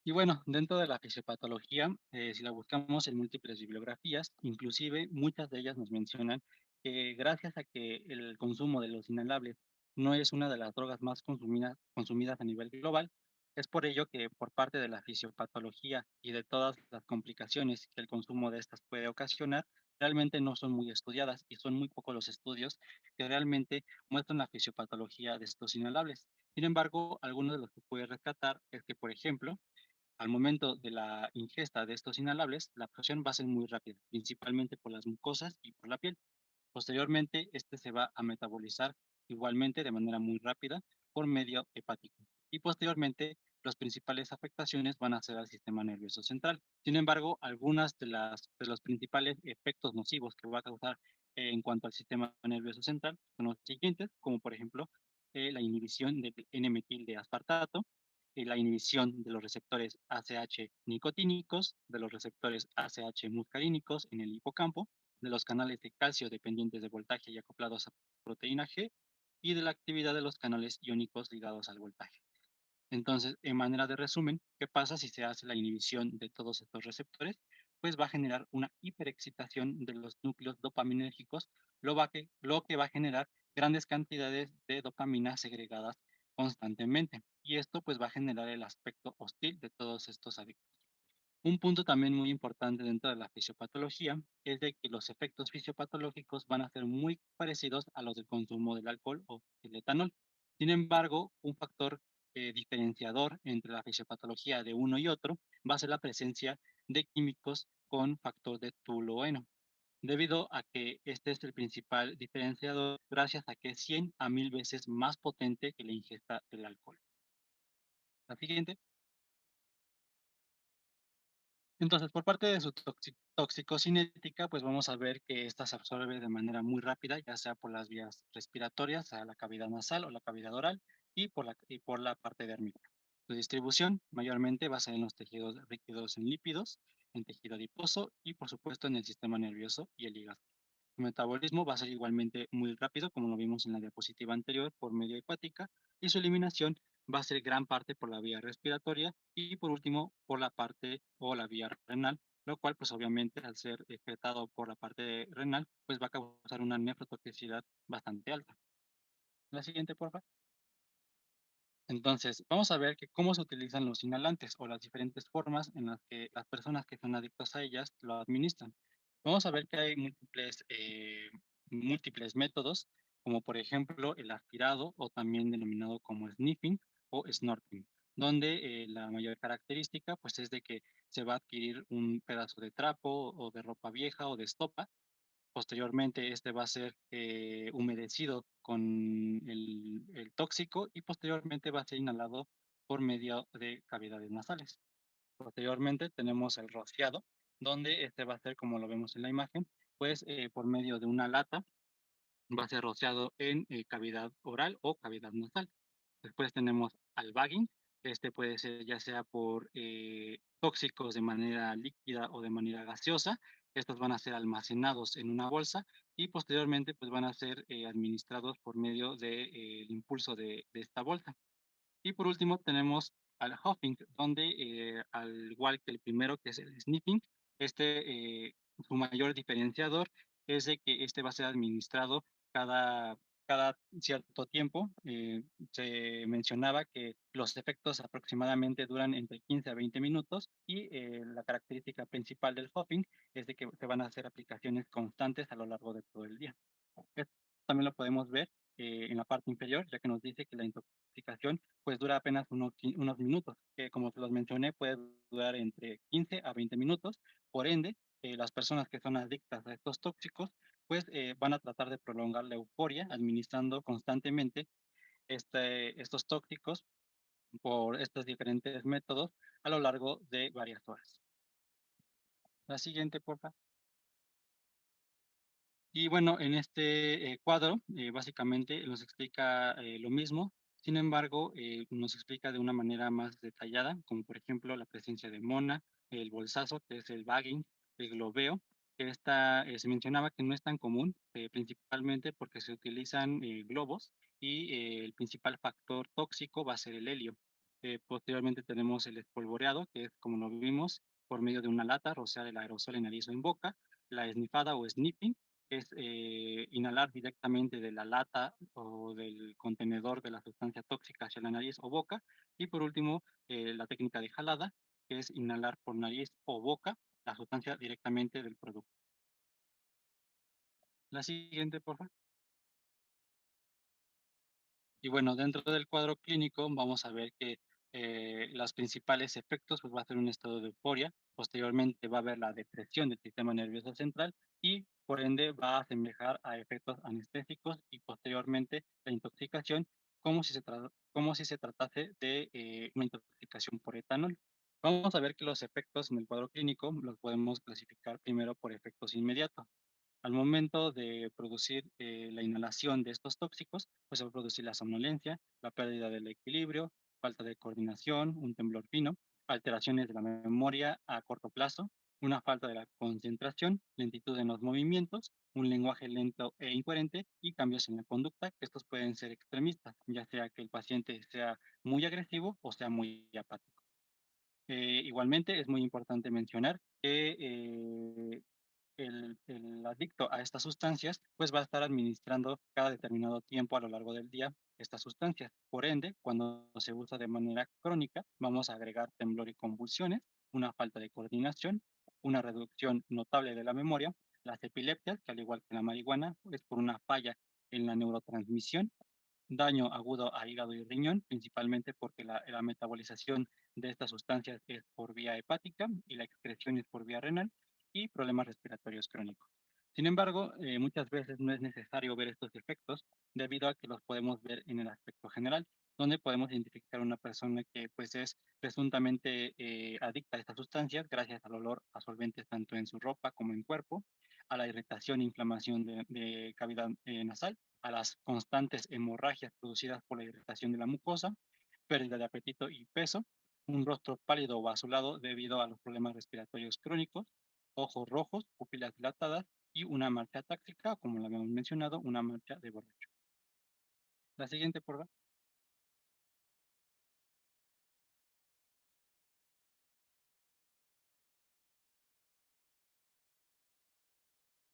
Y bueno, dentro de la fisiopatología, si la buscamos en múltiples bibliografías, inclusive muchas de ellas nos mencionan que gracias a que el consumo de los inhalables no es una de las drogas más consumidas a nivel global, es por ello que por parte de la fisiopatología y de todas las complicaciones que el consumo de estas puede ocasionar, realmente no son muy estudiadas y son muy pocos los estudios que realmente muestran la fisiopatología de estos inhalables. Sin embargo, algunos de los que puede rescatar es que, por ejemplo, al momento de la ingesta de estos inhalables, la absorción va a ser muy rápida, principalmente por las mucosas y por la piel. Posteriormente, este se va a metabolizar igualmente de manera muy rápida por medio hepático. Y posteriormente, las principales afectaciones van a ser al sistema nervioso central. Sin embargo, algunas de los principales efectos nocivos que va a causar en cuanto al sistema nervioso central son los siguientes, como por ejemplo la inhibición del N-metil de aspartato, la inhibición de los receptores ACH nicotínicos, de los receptores ACH muscarínicos en el hipocampo, de los canales de calcio dependientes de voltaje y acoplados a proteína G, y de la actividad de los canales iónicos ligados al voltaje. Entonces, en manera de resumen, ¿qué pasa si se hace la inhibición de todos estos receptores? Pues va a generar una hiperexcitación de los núcleos dopaminérgicos, lo que va a generar grandes cantidades de dopamina segregadas constantemente. Y esto pues va a generar el aspecto hostil de todos estos adictos. Un punto también muy importante dentro de la fisiopatología es de que los efectos fisiopatológicos van a ser muy parecidos a los del consumo del alcohol o el etanol. Sin embargo, un factor diferenciador entre la fisiopatología de uno y otro va a ser la presencia de químicos con factor de tolueno, debido a que este es el principal diferenciador gracias a que es 100 a 1000 veces más potente que la ingesta del alcohol. La siguiente. Entonces, por parte de su toxicocinética, pues vamos a ver que esta se absorbe de manera muy rápida, ya sea por las vías respiratorias, a la cavidad nasal o la cavidad oral, y por la parte dérmica. Su distribución mayormente va a ser en los tejidos rígidos en lípidos, en tejido adiposo y por supuesto en el sistema nervioso y el hígado. Su metabolismo va a ser igualmente muy rápido, como lo vimos en la diapositiva anterior, por medio hepática, y su eliminación va a ser gran parte por la vía respiratoria y por último por la parte o la vía renal, lo cual pues obviamente al ser excretado por la parte renal, pues va a causar una nefrotoxicidad bastante alta. La siguiente, por favor. Entonces, vamos a ver que cómo se utilizan los inhalantes o las diferentes formas en las que las personas que son adictas a ellas lo administran. Vamos a ver que hay múltiples métodos, como por ejemplo el aspirado o también denominado como sniffing o snorting, donde la mayor característica pues es de que se va a adquirir un pedazo de trapo o de ropa vieja o de estopa. Posteriormente, este va a ser humedecido con el tóxico y posteriormente va a ser inhalado por medio de cavidades nasales. Posteriormente tenemos el rociado, donde este va a ser, como lo vemos en la imagen, pues por medio de una lata va a ser rociado en cavidad oral o cavidad nasal. Después tenemos al bagging. Este puede ser ya sea por tóxicos de manera líquida o de manera gaseosa. Estos van a ser almacenados en una bolsa y posteriormente pues van a ser administrados por medio del impulso de esta bolsa. Y por último tenemos al huffing, donde al igual que el primero, que es el sniffing, este, su mayor diferenciador es de que este va a ser administrado cada, cada cierto tiempo. Se mencionaba que los efectos aproximadamente duran entre 15 a 20 minutos y la característica principal del huffing es de que se van a hacer aplicaciones constantes a lo largo de todo el día. Esto también lo podemos ver en la parte inferior, ya que nos dice que la intoxicación pues dura apenas unos minutos, que como se los mencioné puede durar entre 15 a 20 minutos. Por ende, las personas que son adictas a estos tóxicos pues van a tratar de prolongar la euforia administrando constantemente estos tóxicos por estos diferentes métodos a lo largo de varias horas. La siguiente, por favor. Y bueno, en este cuadro básicamente nos explica lo mismo, sin embargo, nos explica de una manera más detallada, como por ejemplo la presencia de mona, el bolsazo, que es el bagging, el globeo, que se mencionaba que no es tan común, principalmente porque se utilizan globos y el principal factor tóxico va a ser el helio. Posteriormente tenemos el espolvoreado, que es como lo vimos, por medio de una lata, rociar el aerosol en nariz o en boca, la esnifada o sniffing, es inhalar directamente de la lata o del contenedor de la sustancia tóxica hacia la nariz o boca. Y por último, la técnica de jalada, que es inhalar por nariz o boca la sustancia directamente del producto. La siguiente, por favor. Y bueno, dentro del cuadro clínico vamos a ver que los principales efectos pues, va a ser un estado de euforia, posteriormente va a haber la depresión del sistema nervioso central y por ende va a asemejar a efectos anestésicos y posteriormente la intoxicación como si se tratase de una intoxicación por etanol. Vamos a ver que los efectos en el cuadro clínico los podemos clasificar primero por efectos inmediatos. Al momento de producir la inhalación de estos tóxicos, pues se va a producir la somnolencia, la pérdida del equilibrio, falta de coordinación, un temblor fino, alteraciones de la memoria a corto plazo, una falta de la concentración, lentitud en los movimientos, un lenguaje lento e incoherente y cambios en la conducta, que estos pueden ser extremistas, ya sea que el paciente sea muy agresivo o sea muy apático. Igualmente es muy importante mencionar que el adicto a estas sustancias, pues va a estar administrando cada determinado tiempo a lo largo del día estas sustancias. Por ende, cuando se usa de manera crónica, vamos a agregar temblor y convulsiones, una falta de coordinación, una reducción notable de la memoria, las epilepsias, que al igual que la marihuana, es por una falla en la neurotransmisión, daño agudo a hígado y riñón, principalmente porque la metabolización de estas sustancias es por vía hepática y la excreción es por vía renal, y problemas respiratorios crónicos. Sin embargo, muchas veces no es necesario ver estos efectos debido a que los podemos ver en el aspecto general, donde podemos identificar una persona que pues es presuntamente adicta a estas sustancias gracias al olor a solventes tanto en su ropa como en cuerpo, a la irritación e inflamación de cavidad nasal, a las constantes hemorragias producidas por la irritación de la mucosa, pérdida de apetito y peso, un rostro pálido o azulado debido a los problemas respiratorios crónicos, ojos rojos, pupilas dilatadas y una marcha táctica, como lo habíamos mencionado, una marcha de borracho. La siguiente, por favor.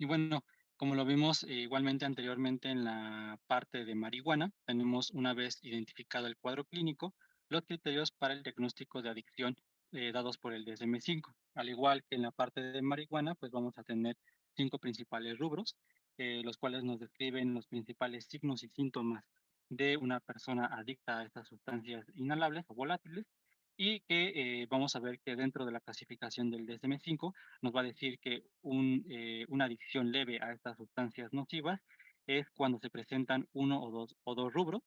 Y bueno, como lo vimos igualmente anteriormente en la parte de marihuana, tenemos una vez identificado el cuadro clínico, los criterios para el diagnóstico de adicción dados por el DSM-5. Al igual que en la parte de marihuana, pues vamos a tener 5 principales rubros, los cuales nos describen los principales signos y síntomas de una persona adicta a estas sustancias inhalables o volátiles, y que vamos a ver que dentro de la clasificación del DSM-5 nos va a decir que una adicción leve a estas sustancias nocivas es cuando se presentan uno o dos rubros.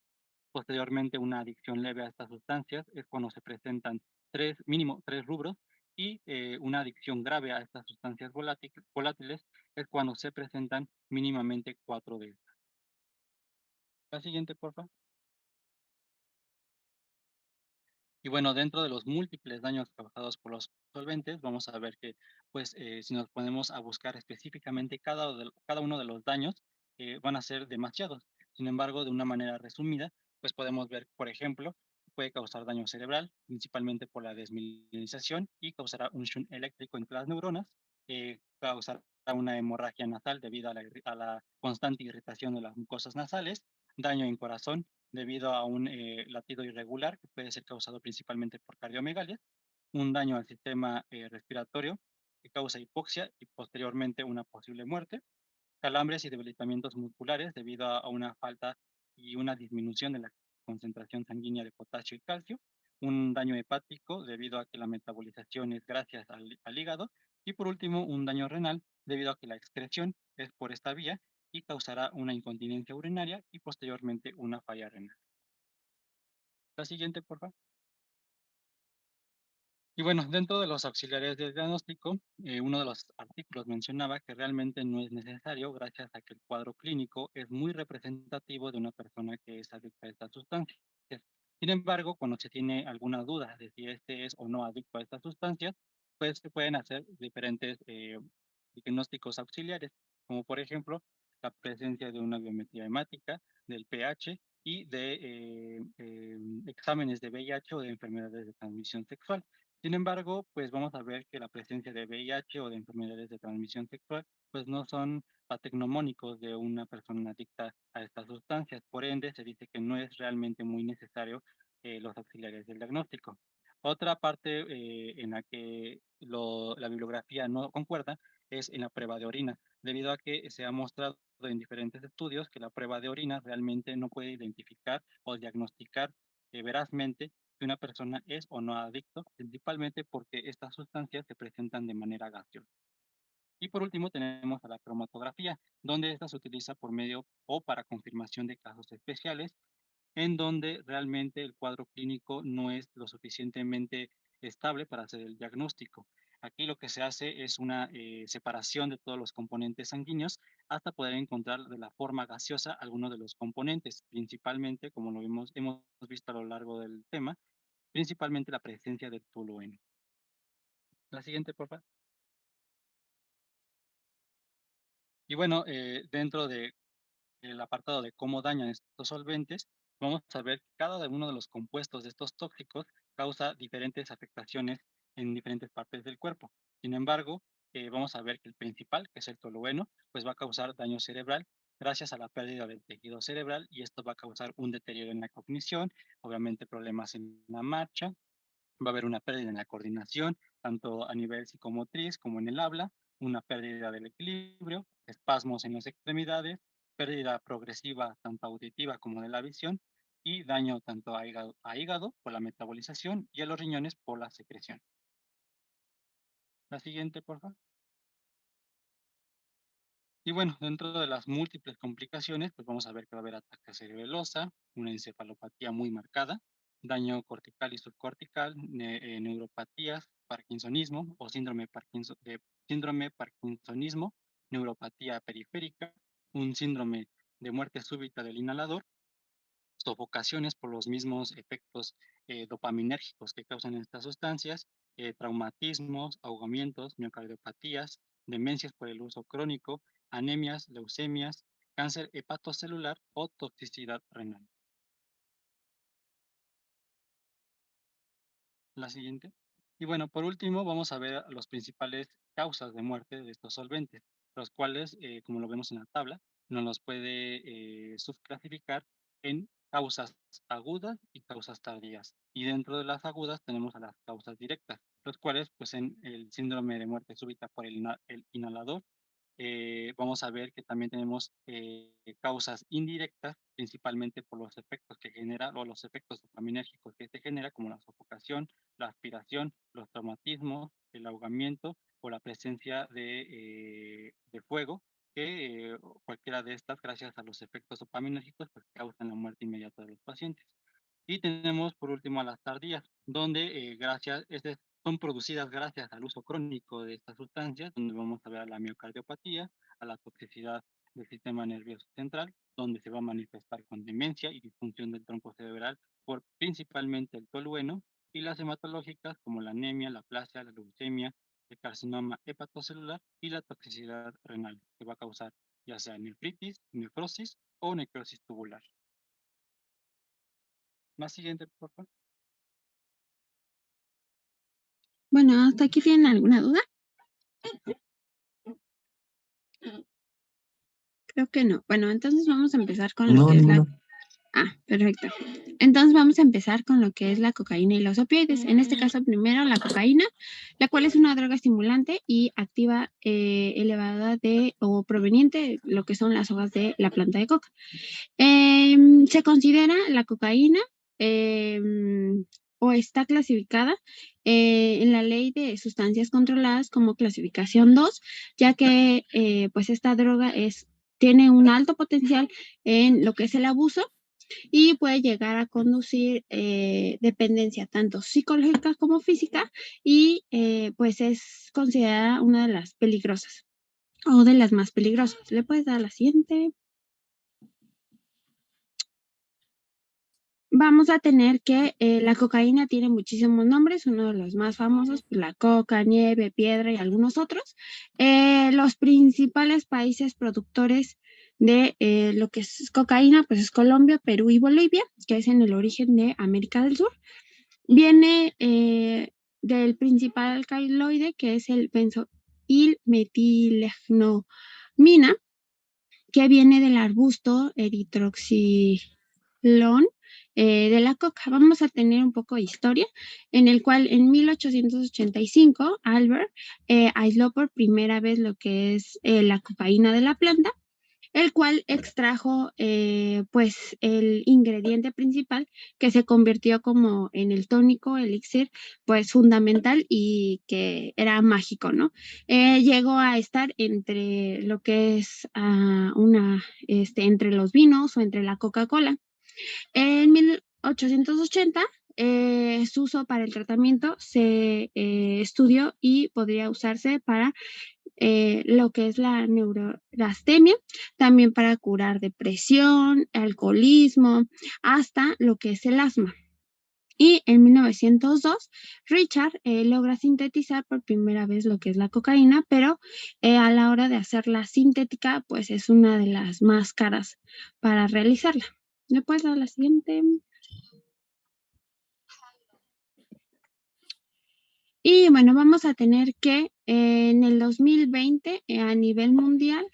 Posteriormente, una adicción leve a estas sustancias es cuando se presentan mínimo tres rubros. Y una adicción grave a estas sustancias volátiles es cuando se presentan mínimamente cuatro de estas. La siguiente, por favor. Y bueno, dentro de los múltiples daños causados por los solventes, vamos a ver que, pues, si nos ponemos a buscar específicamente cada uno de los daños, van a ser demasiados. Sin embargo, de una manera resumida, pues podemos ver, por ejemplo, puede causar daño cerebral, principalmente por la desmielinización, y causará un shunt eléctrico entre las neuronas, causará una hemorragia nasal debido a la constante irritación de las mucosas nasales, daño en corazón, debido a un latido irregular que puede ser causado principalmente por cardiomegalia, un daño al sistema respiratorio que causa hipoxia y posteriormente una posible muerte, calambres y debilitamientos musculares debido a una falta y una disminución de la concentración sanguínea de potasio y calcio, un daño hepático debido a que la metabolización es gracias al hígado, y por último un daño renal debido a que la excreción es por esta vía y causará una incontinencia urinaria y posteriormente una falla renal. La siguiente, por favor. Y bueno, dentro de los auxiliares del diagnóstico, uno de los artículos mencionaba que realmente no es necesario gracias a que el cuadro clínico es muy representativo de una persona que es adicta a estas sustancias. Sin embargo, cuando se tiene alguna duda de si este es o no adicto a estas sustancias, pues se pueden hacer diferentes diagnósticos auxiliares, como por ejemplo la presencia de una biometría hemática, del pH y de exámenes de VIH o de enfermedades de transmisión sexual. Sin embargo, pues vamos a ver que la presencia de VIH o de enfermedades de transmisión sexual, pues no son patognomónicos de una persona adicta a estas sustancias. Por ende, se dice que no es realmente muy necesario los auxiliares del diagnóstico. Otra parte en la que la bibliografía no concuerda es en la prueba de orina, debido a que se ha mostrado en diferentes estudios que la prueba de orina realmente no puede identificar o diagnosticar verazmente si una persona es o no adicto, principalmente porque estas sustancias se presentan de manera gaseosa. Y por último tenemos a la cromatografía, donde esta se utiliza por medio o para confirmación de casos especiales, en donde realmente el cuadro clínico no es lo suficientemente estable para hacer el diagnóstico. Aquí lo que se hace es una separación de todos los componentes sanguíneos hasta poder encontrar de la forma gaseosa algunos de los componentes, principalmente, como hemos visto a lo largo del tema, principalmente la presencia del tolueno. La siguiente, por favor. Y bueno, dentro del apartado de cómo dañan estos solventes, vamos a ver que cada uno de los compuestos de estos tóxicos causa diferentes afectaciones en diferentes partes del cuerpo. Sin embargo, vamos a ver que el principal, que es el tolueno, pues va a causar daño cerebral gracias a la pérdida del tejido cerebral, y esto va a causar un deterioro en la cognición, obviamente problemas en la marcha, va a haber una pérdida en la coordinación, tanto a nivel psicomotriz como en el habla, una pérdida del equilibrio, espasmos en las extremidades, pérdida progresiva tanto auditiva como de la visión, y daño tanto a hígado por la metabolización y a los riñones por la secreción. La siguiente, por favor. Y bueno, dentro de las múltiples complicaciones, pues vamos a ver que va a haber ataque cerebelosa, una encefalopatía muy marcada, daño cortical y subcortical, neuropatías, parkinsonismo o síndrome parkinsonismo, neuropatía periférica, un síndrome de muerte súbita del inhalador, sofocaciones por los mismos efectos dopaminérgicos que causan estas sustancias, traumatismos, ahogamientos, miocardiopatías, demencias por el uso crónico, anemias, leucemias, cáncer hepatocelular o toxicidad renal. La siguiente. Y bueno, por último, vamos a ver las principales causas de muerte de estos solventes. los cuales, como lo vemos en la tabla, nos los puede subclasificar en causas agudas y causas tardías. Y dentro de las agudas tenemos a las causas directas, los cuales, pues en el síndrome de muerte súbita por el inhalador, vamos a ver que también tenemos causas indirectas, principalmente por los efectos que genera o los efectos dopaminérgicos que se genera, como la sofocación, la aspiración, los traumatismos, el ahogamiento o la presencia de fuego, que cualquiera de estas, gracias a los efectos dopaminérgicos, pues causan la muerte inmediata de los pacientes. Y tenemos por último a las tardías, donde son producidas gracias al uso crónico de estas sustancias, donde vamos a ver a la miocardiopatía, a la toxicidad del sistema nervioso central, donde se va a manifestar con demencia y disfunción del tronco cerebral por principalmente el tolueno, y las hematológicas como la anemia, la aplasia, la leucemia, el carcinoma hepatocelular y la toxicidad renal, que va a causar ya sea nefritis, nefrosis o necrosis tubular. Más siguiente, por favor. Bueno, ¿hasta aquí tienen alguna duda? Creo que no. Bueno, entonces vamos a empezar con lo que es la... Ah, perfecto. Entonces vamos a empezar con lo que es la cocaína y los opioides. En este caso, primero la cocaína, la cual es una droga estimulante y activa elevada o proveniente de lo que son las hojas de la planta de coca. Se considera la cocaína o está clasificada en la ley de sustancias controladas como clasificación 2, ya que pues esta droga tiene un alto potencial en lo que es el abuso y puede llegar a conducir dependencia tanto psicológica como física y pues es considerada una de las peligrosas o de las más peligrosas. ¿Le puedes dar la siguiente? Vamos a tener que la cocaína tiene muchísimos nombres, uno de los más famosos, pues, la coca, nieve, piedra y algunos otros. Los principales países productores de lo que es cocaína, pues es Colombia, Perú y Bolivia, que es en el origen de América del Sur. Viene del principal alcaloide, que es el benzoilmetilglicina, que viene del arbusto eritroxilón de la coca. Vamos a tener un poco de historia, en el cual en 1885 Albert aisló por primera vez lo que es la cocaína de la planta, el cual extrajo pues el ingrediente principal que se convirtió como en el tónico elixir pues fundamental y que era mágico, ¿no? Llegó a estar entre lo que es entre los vinos o entre la Coca-Cola. En 1880 su uso para el tratamiento se estudió y podría usarse para lo que es la neurastemia, también para curar depresión, alcoholismo, hasta lo que es el asma. Y en 1902, Richard logra sintetizar por primera vez lo que es la cocaína, pero a la hora de hacerla sintética, pues es una de las más caras para realizarla. ¿Me puedes dar la siguiente? Y bueno, vamos a tener que en el 2020 a nivel mundial,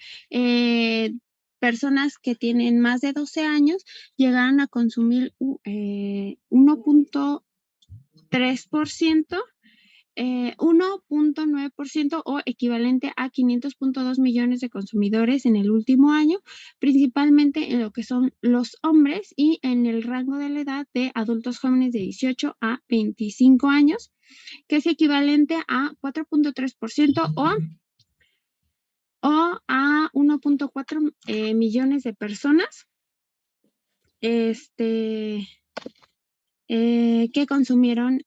personas que tienen más de 12 años llegaron a consumir 1.9% o equivalente a 500.2 millones de consumidores en el último año, principalmente en lo que son los hombres y en el rango de la edad de adultos jóvenes de 18 a 25 años, que es equivalente a 4.3% o a 1.4 millones de personas que consumieron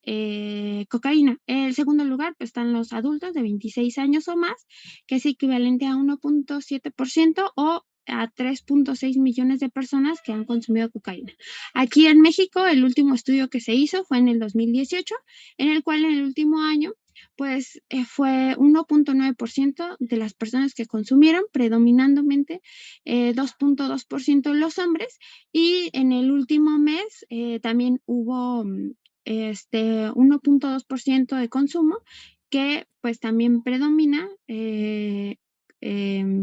cocaína. En el segundo lugar pues, están los adultos de 26 años o más, que es equivalente a 1.7% o a 3.6 millones de personas que han consumido cocaína. Aquí en México, el último estudio que se hizo fue en el 2018, en el cual en el último año pues fue 1.9% de las personas que consumieron, predominantemente 2.2% los hombres, y en el último mes también hubo 1.2% de consumo, que pues también predomina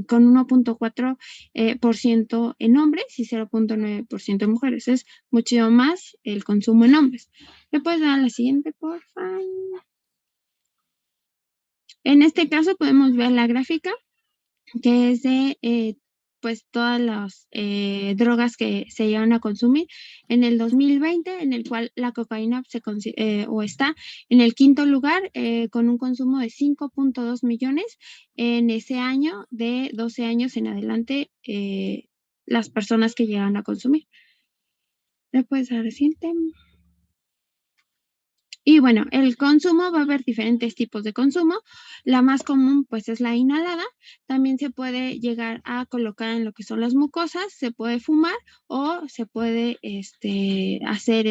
con 1.4% en hombres y 0.9% en mujeres. Es mucho más el consumo en hombres. ¿Me puedes dar la siguiente, por favor? En este caso podemos ver la gráfica que es de pues todas las drogas que se llevan a consumir en el 2020, en el cual la cocaína está en el quinto lugar con un consumo de 5.2 millones en ese año, de 12 años en adelante, las personas que llegan a consumir. Después, al siguiente. Y bueno, el consumo va a haber diferentes tipos de consumo. La más común pues es la inhalada. También se puede llegar a colocar en lo que son las mucosas, se puede fumar o se puede hacer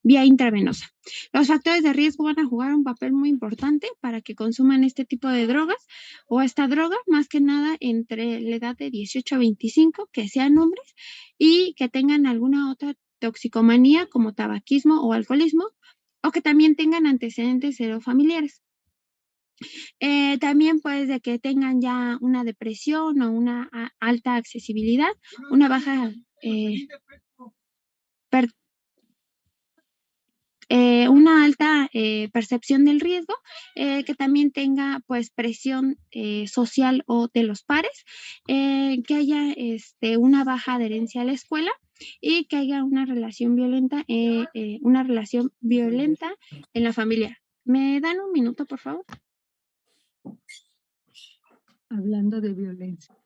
vía intravenosa. Los factores de riesgo van a jugar un papel muy importante para que consuman este tipo de drogas o esta droga, más que nada entre la edad de 18 a 25, que sean hombres y que tengan alguna otra toxicomanía como tabaquismo o alcoholismo, o que también tengan antecedentes serofamiliares. También puede de que tengan ya una depresión o una alta accesibilidad, una baja una alta percepción del riesgo, que también tenga pues presión social o de los pares, que haya una baja adherencia a la escuela y que haya una relación violenta en la familia. ¿Me dan un minuto, por favor? Hablando de violencia.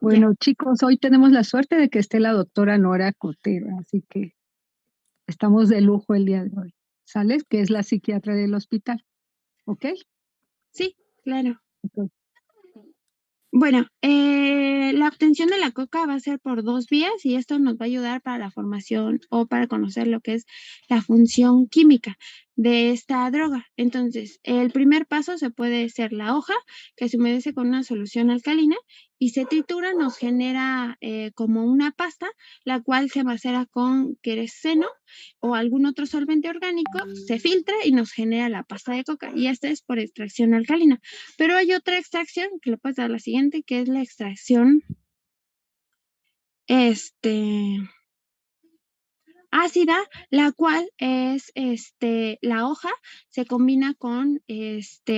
Bueno, chicos, hoy tenemos la suerte de que esté la doctora Nora Cotero, así que estamos de lujo el día de hoy. ¿Sales? Que es la psiquiatra del hospital. ¿Ok? Sí, claro. Okay. Bueno, la obtención de la coca va a ser por 2 vías y esto nos va a ayudar para la formación o para conocer lo que es la función química de esta droga. Entonces, el primer paso se puede ser la hoja, que se humedece con una solución alcalina y se tritura, nos genera como una pasta, la cual se macera con queroseno o algún otro solvente orgánico, se filtra y nos genera la pasta de coca, y esta es por extracción alcalina. Pero hay otra extracción, que le puedes dar la siguiente, que es la extracción ácida, la cual es la hoja se combina con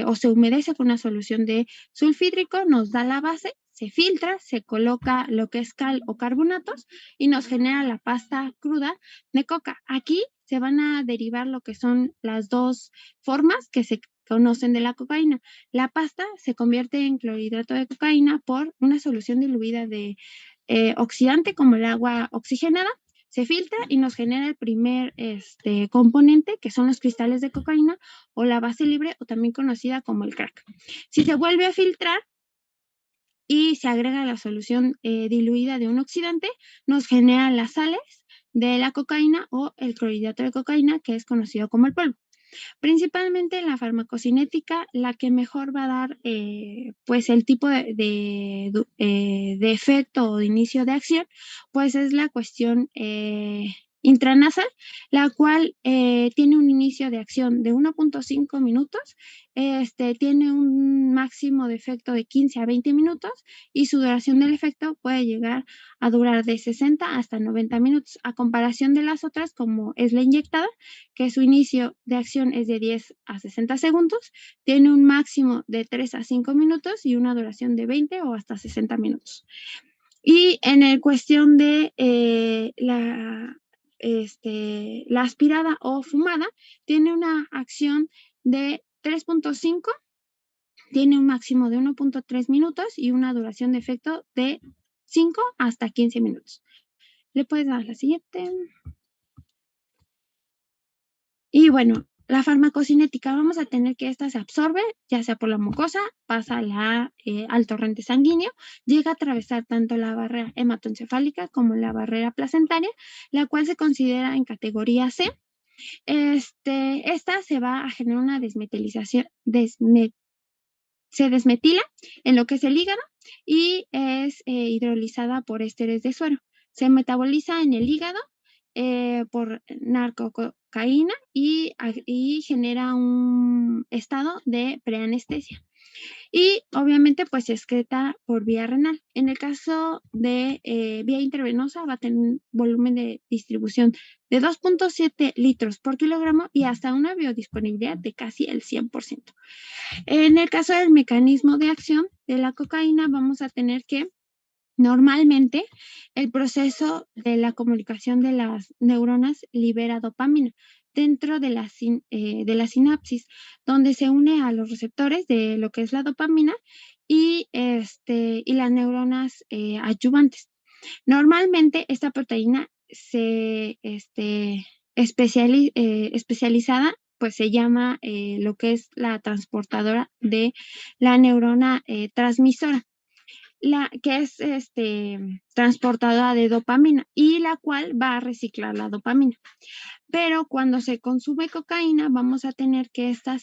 o se humedece con una solución de sulfídrico, nos da la base, se filtra, se coloca lo que es cal o carbonatos y nos genera la pasta cruda de coca. Aquí se van a derivar lo que son las dos formas que se conocen de la cocaína. La pasta se convierte en clorhidrato de cocaína por una solución diluida de oxidante como el agua oxigenada. Se filtra y nos genera el primer componente, que son los cristales de cocaína o la base libre, o también conocida como el crack. Si se vuelve a filtrar y se agrega la solución diluida de un oxidante, nos genera las sales de la cocaína o el clorhidrato de cocaína, que es conocido como el polvo. Principalmente la farmacocinética, la que mejor va a dar pues el tipo de efecto o de inicio de acción, pues es la cuestión intranasal, la cual tiene un inicio de acción de 1.5 minutos, tiene un máximo de efecto de 15 a 20 minutos y su duración del efecto puede llegar a durar de 60 hasta 90 minutos, a comparación de las otras como es la inyectada, que su inicio de acción es de 10 a 60 segundos, tiene un máximo de 3 a 5 minutos y una duración de 20 o hasta 60 minutos. Y en el cuestión de la aspirada o fumada, tiene una acción de 3.5, tiene un máximo de 1.3 minutos y una duración de efecto de 5 hasta 15 minutos. ¿Le puedes dar la siguiente? Y bueno, la farmacocinética, vamos a tener que esta se absorbe, ya sea por la mucosa, pasa al torrente sanguíneo, llega a atravesar tanto la barrera hematoencefálica como la barrera placentaria, la cual se considera en categoría C. Esta se va a generar una desmetilización, se desmetila en lo que es el hígado y es hidrolizada por ésteres de suero. Se metaboliza en el hígado por narcococaína y genera un estado de preanestesia. Y obviamente pues se excreta por vía renal. En el caso de vía intravenosa va a tener un volumen de distribución de 2.7 litros por kilogramo y hasta una biodisponibilidad de casi el 100%. En el caso del mecanismo de acción de la cocaína vamos a tener que normalmente el proceso de la comunicación de las neuronas libera dopamina dentro de la sinapsis, donde se une a los receptores de lo que es la dopamina y las neuronas adyuvantes. Normalmente esta proteína especializada pues se llama lo que es la transportadora de la neurona transmisora, que es transportadora de dopamina y la cual va a reciclar la dopamina. Pero cuando se consume cocaína, vamos a tener que esta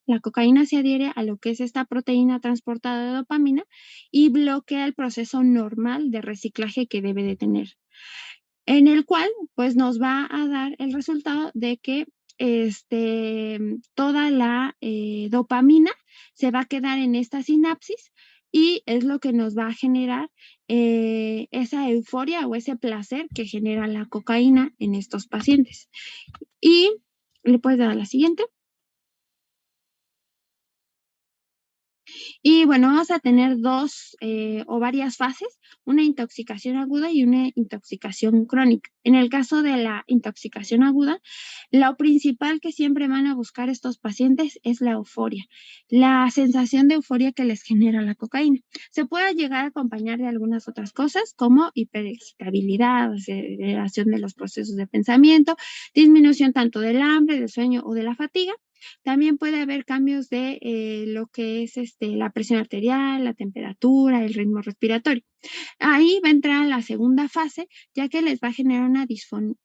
la cocaína se adhiere a lo que es esta proteína transportada de dopamina y bloquea el proceso normal de reciclaje que debe de tener, en el cual pues nos va a dar el resultado de que toda la dopamina se va a quedar en esta sinapsis y es lo que nos va a generar esa euforia o ese placer que genera la cocaína en estos pacientes. Y le puedes dar a la siguiente. Y bueno, vamos a tener dos o varias fases, una intoxicación aguda y una intoxicación crónica. En el caso de la intoxicación aguda, lo principal que siempre van a buscar estos pacientes es la euforia, la sensación de euforia que les genera la cocaína. Se puede llegar a acompañar de algunas otras cosas como hiperexcitabilidad, aceleración de los procesos de pensamiento, disminución tanto del hambre, del sueño o de la fatiga. También puede haber cambios de lo que es la presión arterial, la temperatura, el ritmo respiratorio. Ahí va a entrar la segunda fase, ya que les va a generar una disforia,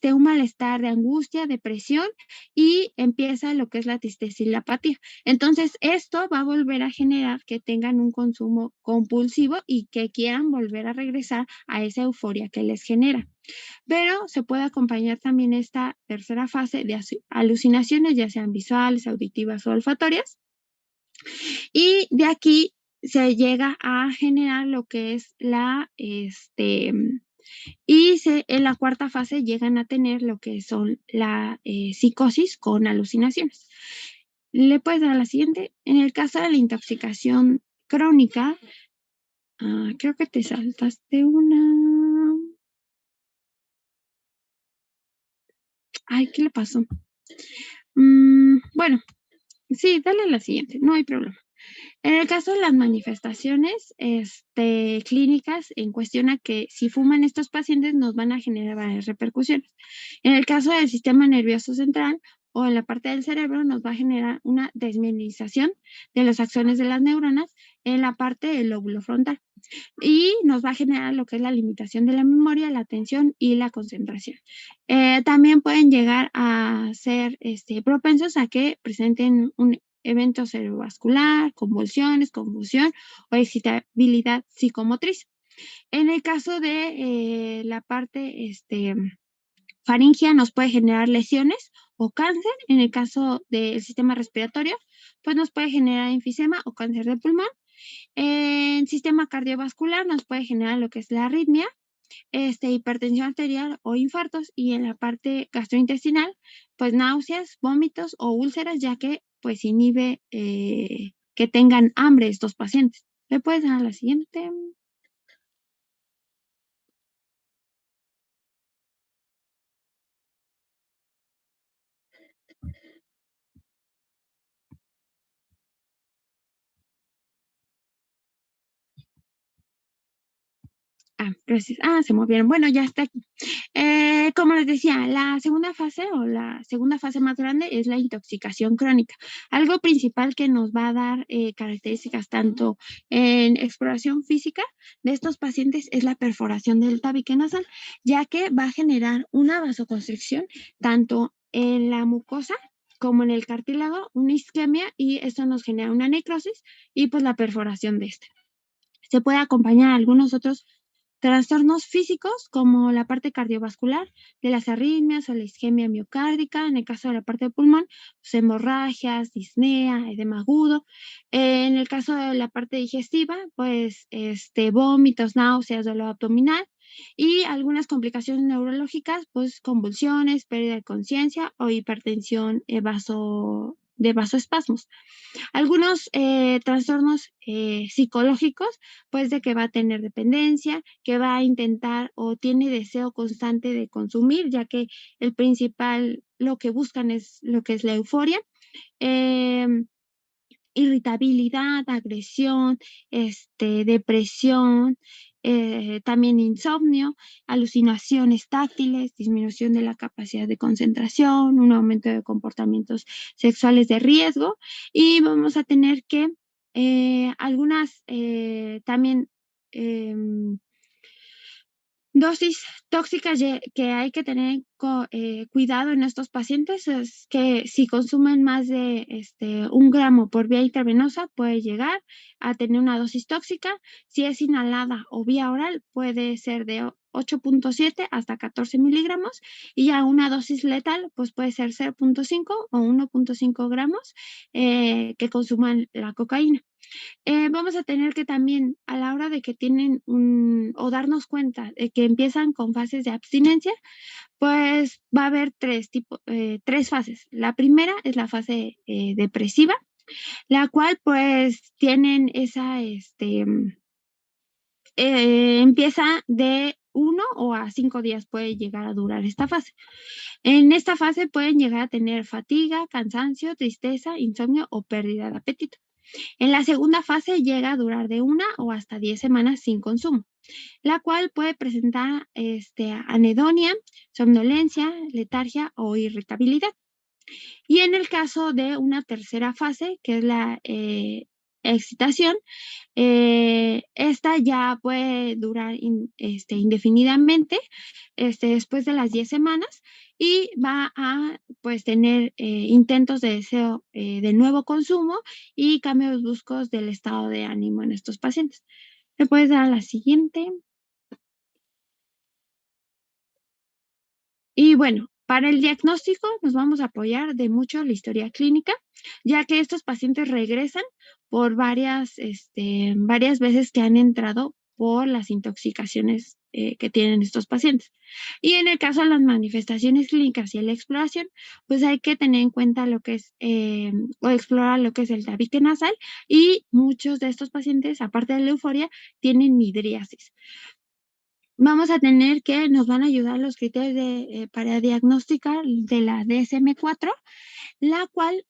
un malestar de angustia, depresión y empieza lo que es la tristeza y la apatía. Entonces, esto va a volver a generar que tengan un consumo compulsivo y que quieran volver a regresar a esa euforia que les genera. Pero se puede acompañar también esta tercera fase de alucinaciones, ya sean visuales, auditivas o olfatorias. Y de aquí se llega a generar lo que es en la cuarta fase llegan a tener lo que son la psicosis con alucinaciones. Le puedes dar a la siguiente. En el caso de la intoxicación crónica, creo que te saltaste una. Ay, ¿qué le pasó? Bueno, sí, dale a la siguiente, no hay problema. En el caso de las manifestaciones clínicas, en cuestión a que si fuman estos pacientes nos van a generar varias repercusiones. En el caso del sistema nervioso central o en la parte del cerebro nos va a generar una desmineralización de los axones de las neuronas en la parte del lóbulo frontal y nos va a generar lo que es la limitación de la memoria, la atención y la concentración. También pueden llegar a ser propensos a que presenten un evento cerebrovascular, convulsiones, confusión o excitabilidad psicomotriz. En el caso de la parte faringia nos puede generar lesiones o cáncer. En el caso del sistema respiratorio, pues nos puede generar enfisema o cáncer de pulmón. En sistema cardiovascular nos puede generar lo que es la arritmia, hipertensión arterial o infartos, y en la parte gastrointestinal, pues náuseas, vómitos o úlceras, ya que pues inhibe que tengan hambre estos pacientes. ¿Le puedes dar a la siguiente? Gracias. Se movieron. Bueno, ya está aquí. Como les decía, la segunda fase o la segunda fase más grande es la intoxicación crónica. Algo principal que nos va a dar características tanto en exploración física de estos pacientes es la perforación del tabique nasal, ya que va a generar una vasoconstricción tanto en la mucosa como en el cartílago, una isquemia, y esto nos genera una necrosis y pues la perforación de este. Se puede acompañar a algunos otros trastornos físicos como la parte cardiovascular de las arritmias o la isquemia miocárdica. En el caso de la parte del pulmón, pues, hemorragias, disnea, edema agudo. En el caso de la parte digestiva, pues vómitos, náuseas, dolor abdominal y algunas complicaciones neurológicas, pues convulsiones, pérdida de conciencia o hipertensión de vasoespasmos. Algunos trastornos psicológicos, pues de que va a tener dependencia, que va a intentar o tiene deseo constante de consumir, ya que el principal, lo que buscan es lo que es la euforia. Irritabilidad, agresión, depresión, también insomnio, alucinaciones táctiles, disminución de la capacidad de concentración, un aumento de comportamientos sexuales de riesgo y vamos a tener que algunas también dosis tóxicas que hay que tener cuidado en estos pacientes es que si consumen más de 1 gramo por vía intravenosa puede llegar a tener una dosis tóxica. Si es inhalada o vía oral puede ser de 8.7 hasta 14 miligramos y ya una dosis letal pues puede ser 0.5 o 1.5 gramos que consuman la cocaína. Vamos a tener que también a la hora de que tienen o darnos cuenta de que empiezan con fases de abstinencia, pues va a haber tres fases. La primera es la fase depresiva, la cual pues tienen esa, empieza de 1 o a 5 días puede llegar a durar esta fase. En esta fase pueden llegar a tener fatiga, cansancio, tristeza, insomnio o pérdida de apetito. En la segunda fase llega a durar de 1 o hasta 10 semanas sin consumo, la cual puede presentar anedonia, somnolencia, letargia o irritabilidad. Y en el caso de una tercera fase, que es la excitación, esta ya puede durar indefinidamente después de las 10 semanas y va a pues tener intentos de deseo de nuevo consumo y cambios bruscos del estado de ánimo en estos pacientes. ¿Me puedes dar a la siguiente? Y bueno, para el diagnóstico nos vamos a apoyar de mucho la historia clínica, ya que estos pacientes regresan por varias veces que han entrado por las intoxicaciones que tienen estos pacientes. Y en el caso de las manifestaciones clínicas y la exploración, pues hay que tener en cuenta lo que es o explorar lo que es el tabique nasal y muchos de estos pacientes, aparte de la euforia, tienen midriasis. Vamos a tener que nos van a ayudar los criterios para diagnosticar de la DSM-4, la cual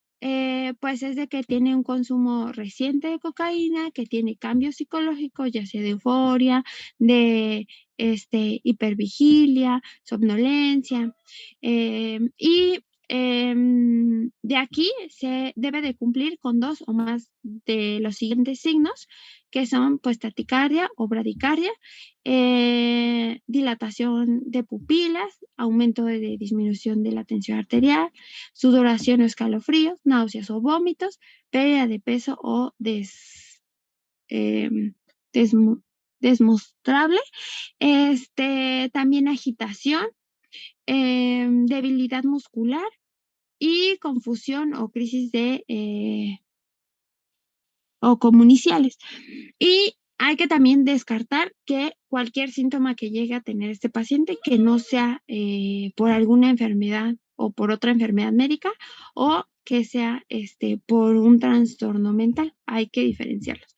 pues es de que tiene un consumo reciente de cocaína, que tiene cambios psicológicos, ya sea de euforia, de hipervigilia, somnolencia, y de aquí se debe de cumplir con 2 o más de los siguientes signos, que son pues taquicardia o bradicardia, dilatación de pupilas, aumento de disminución de la tensión arterial, sudoración o escalofríos, náuseas o vómitos, pérdida de peso o desmostrable, también agitación, debilidad muscular y confusión o crisis o comuniciales. Y hay que también descartar que cualquier síntoma que llegue a tener este paciente que no sea por alguna enfermedad o por otra enfermedad médica o que sea por un trastorno mental. Hay que diferenciarlos.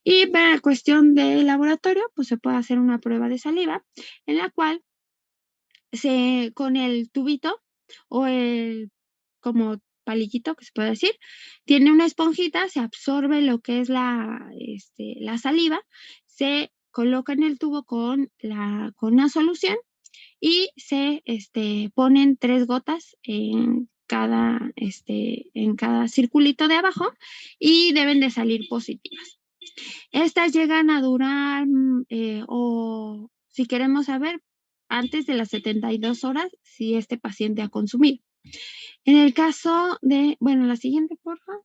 Y para la cuestión del laboratorio, pues se puede hacer una prueba de saliva en la cual con el tubito o el como palillito que se puede decir, tiene una esponjita, se absorbe lo que es la saliva, se coloca en el tubo con una solución y se ponen 3 gotas en cada circulito de abajo y deben de salir positivas. Estas llegan a durar o si queremos saber antes de las 72 horas si este paciente ha consumido. En el caso de, bueno, la siguiente, por favor.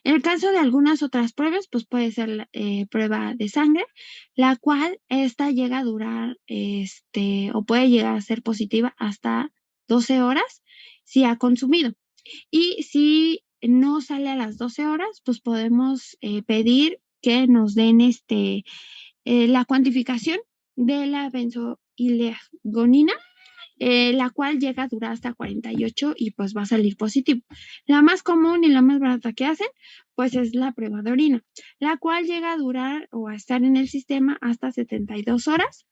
En el caso de algunas otras pruebas, pues puede ser la prueba de sangre, la cual esta llega a durar, o puede llegar a ser positiva hasta 12 horas si ha consumido. Y si no sale a las 12 horas, pues podemos pedir que nos den la cuantificación de la benzoileagonina, la cual llega a durar hasta 48 y pues va a salir positivo. La más común y la más barata que hacen, pues es la prueba de orina, la cual llega a durar o a estar en el sistema hasta 72 horas.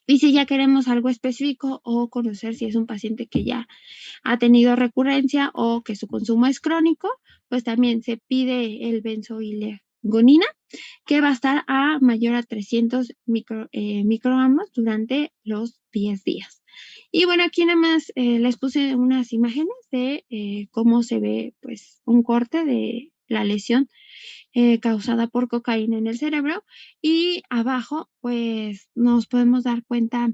Y si ya queremos algo específico o conocer si es un paciente que ya ha tenido recurrencia o que su consumo es crónico, pues también se pide el benzoileagonina, que va a estar a mayor a 300 microgramos durante los 10 días. Y bueno, aquí nada más les puse unas imágenes de cómo se ve pues un corte de la lesión causada por cocaína en el cerebro, y abajo pues nos podemos dar cuenta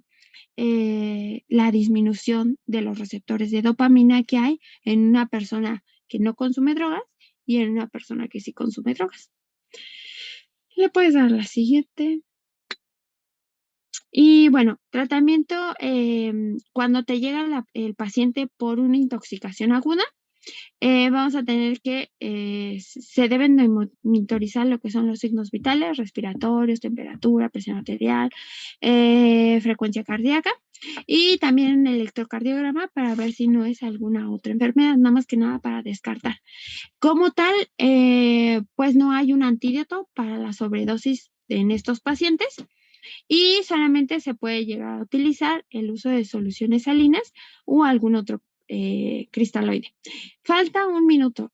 la disminución de los receptores de dopamina que hay en una persona que no consume drogas y en una persona que sí consume drogas. Le puedes dar la siguiente. Y bueno, tratamiento cuando te llega el paciente por una intoxicación aguda, vamos a tener que se deben de monitorizar lo que son los signos vitales, respiratorios, temperatura, presión arterial, frecuencia cardíaca, y también el electrocardiograma para ver si no es alguna otra enfermedad, nada más que nada para descartar. Como tal, pues no hay un antídoto para la sobredosis en estos pacientes, y solamente se puede llegar a utilizar el uso de soluciones salinas o algún otro cristaloide. Falta un minuto.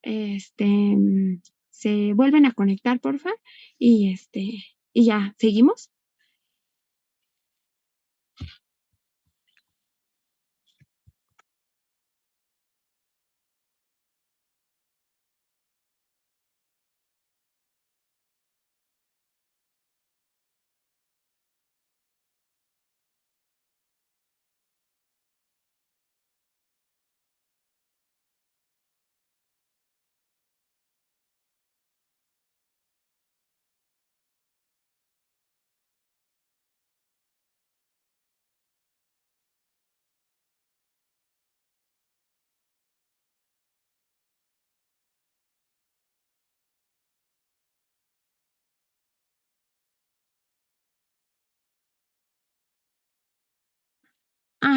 Se vuelven a conectar, porfa, y ya, ¿seguimos?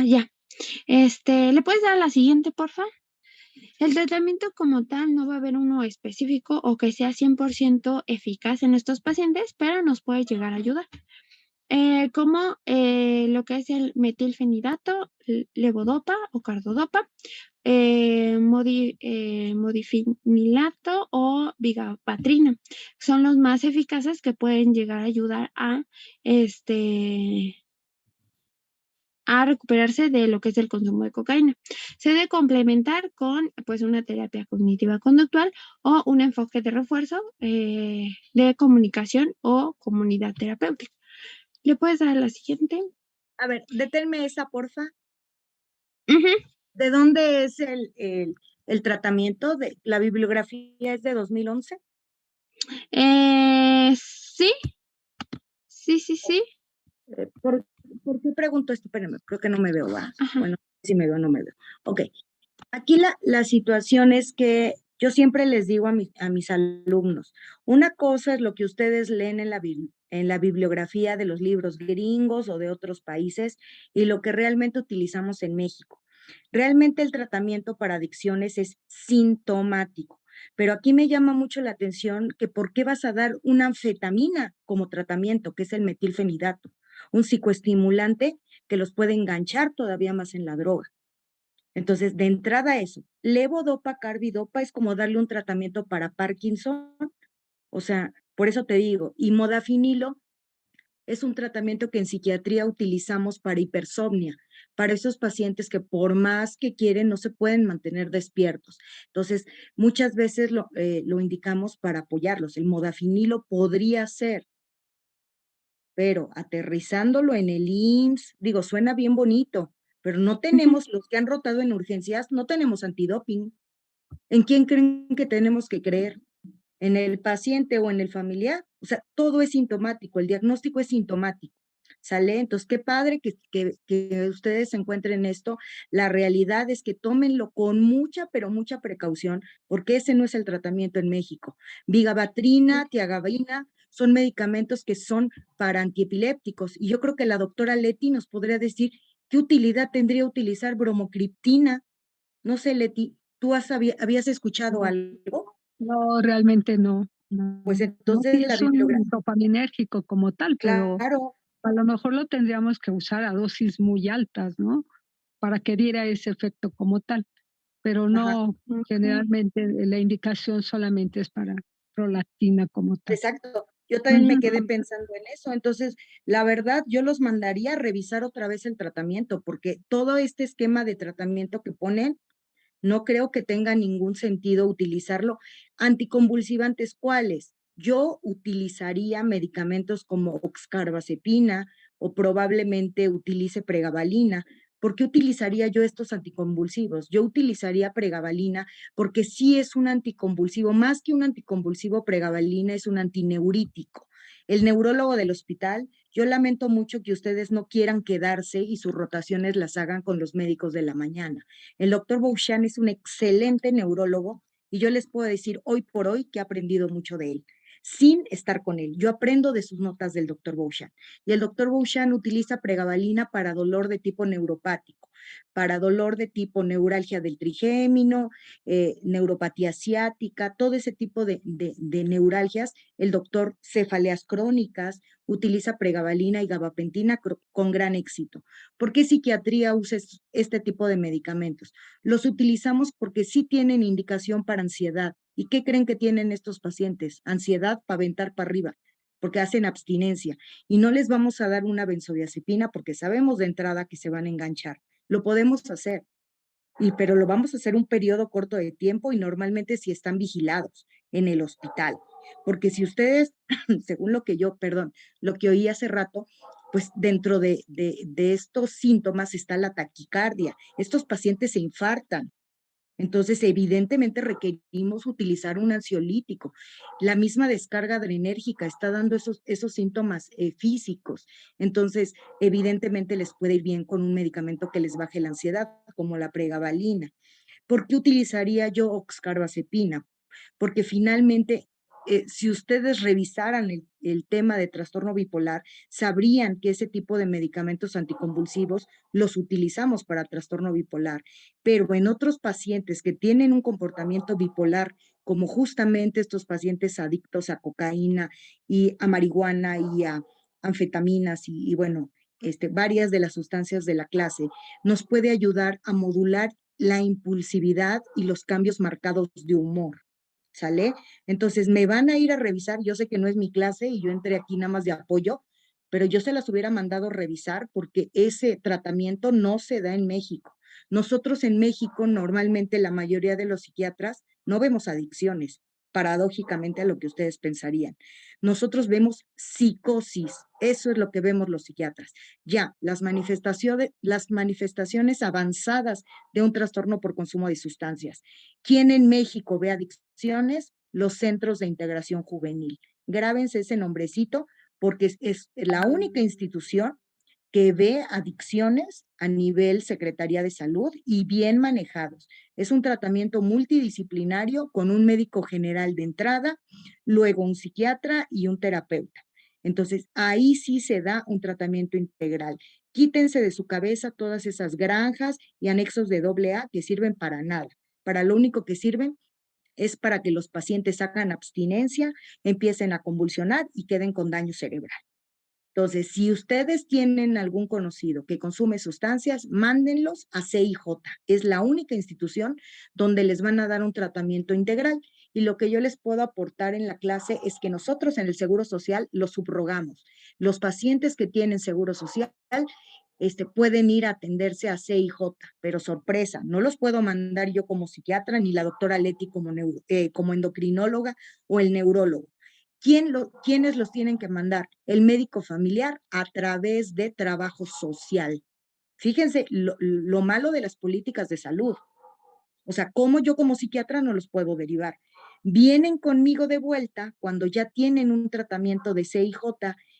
Ya. ¿Le puedes dar la siguiente, porfa? El tratamiento como tal no va a haber uno específico o que sea 100% eficaz en estos pacientes, pero nos puede llegar a ayudar. Como lo que es el metilfenidato, levodopa o cardodopa, modifinilato o vigabatrina. Son los más eficaces que pueden llegar a ayudar a recuperarse de lo que es el consumo de cocaína. Se debe complementar con pues una terapia cognitiva conductual o un enfoque de refuerzo de comunicación o comunidad terapéutica. ¿Le puedes dar la siguiente? A ver, deténme esa, porfa. Uh-huh. ¿De dónde es el tratamiento? ¿La bibliografía es de 2011? Sí. Sí. ¿Por qué pregunto esto? Espérenme, creo que no me veo, ¿va? Ajá. Bueno, si me veo, no me veo. Ok. Aquí la situación es que yo siempre les digo a mis alumnos, una cosa es lo que ustedes leen en la bibliografía de los libros gringos o de otros países y lo que realmente utilizamos en México. Realmente el tratamiento para adicciones es sintomático, pero aquí me llama mucho la atención que ¿por qué vas a dar una anfetamina como tratamiento, que es el metilfenidato, un psicoestimulante que los puede enganchar todavía más en la droga? Entonces, de entrada eso, levodopa, carbidopa es como darle un tratamiento para Parkinson, o sea, por eso te digo, y modafinilo es un tratamiento que en psiquiatría utilizamos para hipersomnia, para esos pacientes que por más que quieren no se pueden mantener despiertos. Entonces, muchas veces lo indicamos para apoyarlos. El modafinilo podría ser, pero aterrizándolo en el IMSS, digo, suena bien bonito, pero no tenemos, los que han rotado en urgencias, no tenemos antidoping. ¿En quién creen que tenemos que creer? en el paciente o en el familiar, o sea, todo es sintomático, el diagnóstico es sintomático, ¿sale? Entonces, qué padre que ustedes encuentren esto. La realidad es que tómenlo con mucha, pero mucha precaución, porque ese no es el tratamiento en México. Vigabatrina, tiagabina, son medicamentos que son para antiepilépticos, y yo creo que la doctora Leti nos podría decir qué utilidad tendría utilizar bromocriptina. No sé, Leti, ¿habías escuchado algo? No, realmente no. Pues No, sí entonces la es un bibliografía, dopaminérgico como tal, pero claro, a lo mejor lo tendríamos que usar a dosis muy altas, ¿no? Para que diera ese efecto como tal. Pero ajá, no, generalmente la indicación solamente es para prolactina como tal. exacto. Yo también me Ujú. quedé pensando en eso. Entonces, la verdad, yo los mandaría a revisar otra vez el tratamiento, porque todo este esquema de tratamiento que ponen, no creo que tenga ningún sentido utilizarlo. Anticonvulsivantes, ¿cuáles? Yo utilizaría medicamentos como oxcarbazepina o probablemente utilice pregabalina. ¿Por qué utilizaría yo estos anticonvulsivos? Yo utilizaría pregabalina porque sí es un anticonvulsivo, más que un anticonvulsivo, pregabalina es un antineurítico. El neurólogo del hospital, yo lamento mucho que ustedes no quieran quedarse y sus rotaciones las hagan con los médicos de la mañana. El doctor Bouchan es un excelente neurólogo y yo les puedo decir hoy por hoy que he aprendido mucho de él, sin estar con él. Yo aprendo de sus notas del doctor Bouchan. Y el doctor Bouchan utiliza pregabalina para dolor de tipo neuropático, para dolor de tipo neuralgia del trigémino, neuropatía ciática, todo ese tipo de neuralgias. El doctor cefaleas crónicas utiliza pregabalina y gabapentina con gran éxito. ¿Por qué psiquiatría usa este tipo de medicamentos? Los utilizamos porque sí tienen indicación para ansiedad. ¿Y qué creen que tienen estos pacientes? Ansiedad para aventar para arriba, porque hacen abstinencia. Y no les vamos a dar una benzodiazepina porque sabemos de entrada que se van a enganchar. Lo podemos hacer, pero lo vamos a hacer un periodo corto de tiempo y normalmente si están vigilados en el hospital. Porque si ustedes, según lo que oí hace rato, pues dentro de estos síntomas está la taquicardia. Estos pacientes se infartan. Entonces, evidentemente requerimos utilizar un ansiolítico. La misma descarga adrenérgica está dando esos síntomas físicos. Entonces, evidentemente les puede ir bien con un medicamento que les baje la ansiedad, como la pregabalina. ¿Por qué utilizaría yo oxcarbazepina? Porque finalmente, si ustedes revisaran el tema de trastorno bipolar, sabrían que ese tipo de medicamentos anticonvulsivos los utilizamos para trastorno bipolar, pero en otros pacientes que tienen un comportamiento bipolar, como justamente estos pacientes adictos a cocaína y a marihuana y a anfetaminas y bueno, varias de las sustancias de la clase, nos puede ayudar a modular la impulsividad y los cambios marcados de humor, ¿sale? Entonces, me van a ir a revisar, yo sé que no es mi clase y yo entré aquí nada más de apoyo, pero yo se las hubiera mandado revisar porque ese tratamiento no se da en México. Nosotros en México, normalmente la mayoría de los psiquiatras no vemos adicciones, paradójicamente a lo que ustedes pensarían. Nosotros vemos psicosis, eso es lo que vemos los psiquiatras. Ya, las manifestaciones avanzadas de un trastorno por consumo de sustancias. ¿Quién en México ve adicciones? Los centros de integración juvenil. Grábense ese nombrecito porque es la única institución que ve adicciones a nivel Secretaría de Salud y bien manejados. Es un tratamiento multidisciplinario con un médico general de entrada, luego un psiquiatra y un terapeuta. Entonces, ahí sí se da un tratamiento integral. Quítense de su cabeza todas esas granjas y anexos de AA que sirven para nada. Para lo único que sirven es para que los pacientes hagan abstinencia, empiecen a convulsionar y queden con daño cerebral. Entonces, si ustedes tienen algún conocido que consume sustancias, mándenlos a CIJ. Es la única institución donde les van a dar un tratamiento integral. Y lo que yo les puedo aportar en la clase es que nosotros en el Seguro Social lo subrogamos. Los pacientes que tienen Seguro Social pueden ir a atenderse a CIJ, pero sorpresa, no los puedo mandar yo como psiquiatra ni la doctora Leti como endocrinóloga o el neurólogo. ¿Quiénes los tienen que mandar? El médico familiar a través de trabajo social. Fíjense lo malo de las políticas de salud. O sea, ¿cómo yo como psiquiatra no los puedo derivar? Vienen conmigo de vuelta cuando ya tienen un tratamiento de CIJ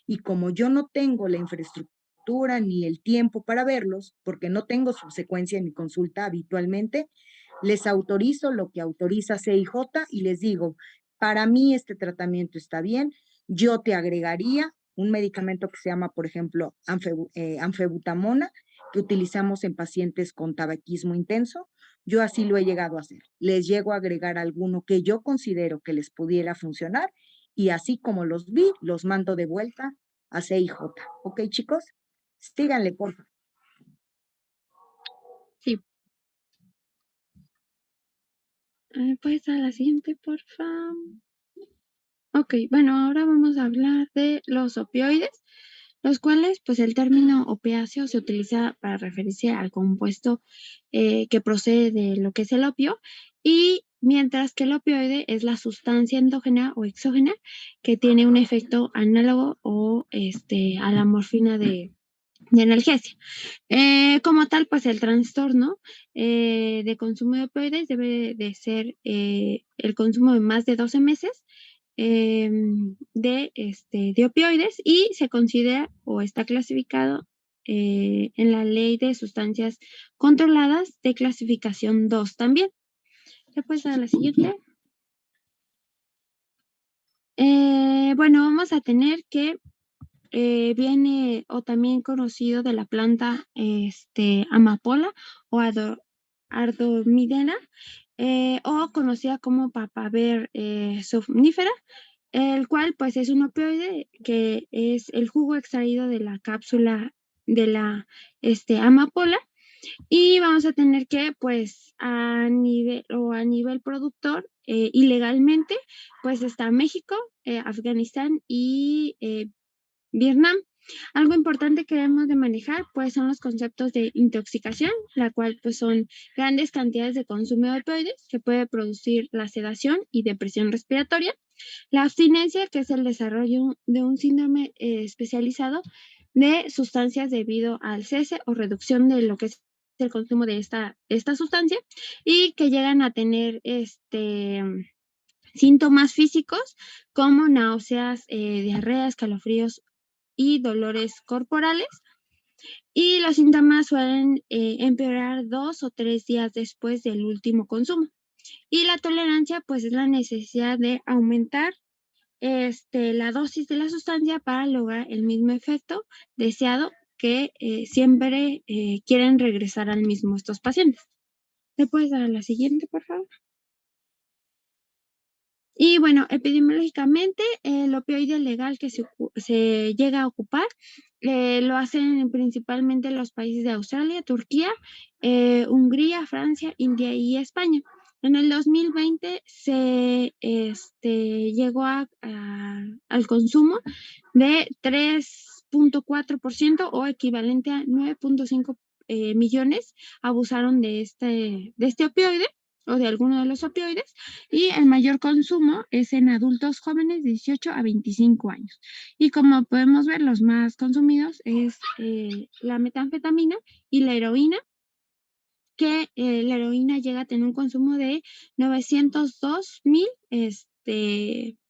y como yo no tengo la infraestructura ni el tiempo para verlos, porque no tengo subsecuencia en mi consulta habitualmente, les autorizo lo que autoriza CIJ y les digo, para mí este tratamiento está bien, yo te agregaría un medicamento que se llama, por ejemplo, anfebutamona, que utilizamos en pacientes con tabaquismo intenso. Yo así lo he llegado a hacer. Les llego a agregar alguno que yo considero que les pudiera funcionar y así como los vi, los mando de vuelta a CIJ. ¿Ok, chicos? Síganle, por favor. Sí. Pues a la siguiente, por favor. Ok, bueno, ahora vamos a hablar de los opioides, los cuales, pues el término opiáceo se utiliza para referirse al compuesto que procede de lo que es el opio, y mientras que el opioide es la sustancia endógena o exógena que tiene un efecto análogo o a la morfina de analgesia. Como tal, pues el trastorno de consumo de opioides debe de ser el consumo de más de 12 meses de opioides, y se considera o está clasificado en la Ley de Sustancias Controladas de clasificación 2 también. Después a la siguiente. Bueno, vamos a tener que viene o también conocido de la planta amapola o ardomidena, o conocida como papaver somnífera, el cual pues es un opioide que es el jugo extraído de la cápsula de la amapola. Y vamos a tener que, pues, a nivel productor, ilegalmente, pues está México, Afganistán y Vietnam. Algo importante que debemos de manejar, pues, son los conceptos de intoxicación, la cual, pues, son grandes cantidades de consumo de opioides que puede producir la sedación y depresión respiratoria. La abstinencia, que es el desarrollo de un síndrome especializado de sustancias debido al cese o reducción de lo que es el consumo de esta sustancia, y que llegan a tener síntomas físicos como náuseas, diarrea, escalofríos y dolores corporales. Y los síntomas suelen empeorar 2 o 3 días después del último consumo. Y la tolerancia, pues, es la necesidad de aumentar la dosis de la sustancia para lograr el mismo efecto deseado, que siempre quieren regresar al mismo estos pacientes. ¿Le puedes dar a la siguiente, por favor? Y bueno, epidemiológicamente, el opioide legal que se llega a ocupar lo hacen principalmente los países de Australia, Turquía, Hungría, Francia, India y España. En el 2020 se llegó al consumo de 3.4% o equivalente a 9.5 millones abusaron de este opioide o de alguno de los opioides, y el mayor consumo es en adultos jóvenes de 18 a 25 años. Y como podemos ver, los más consumidos es la metanfetamina y la heroína, que la heroína llega a tener un consumo de 902,000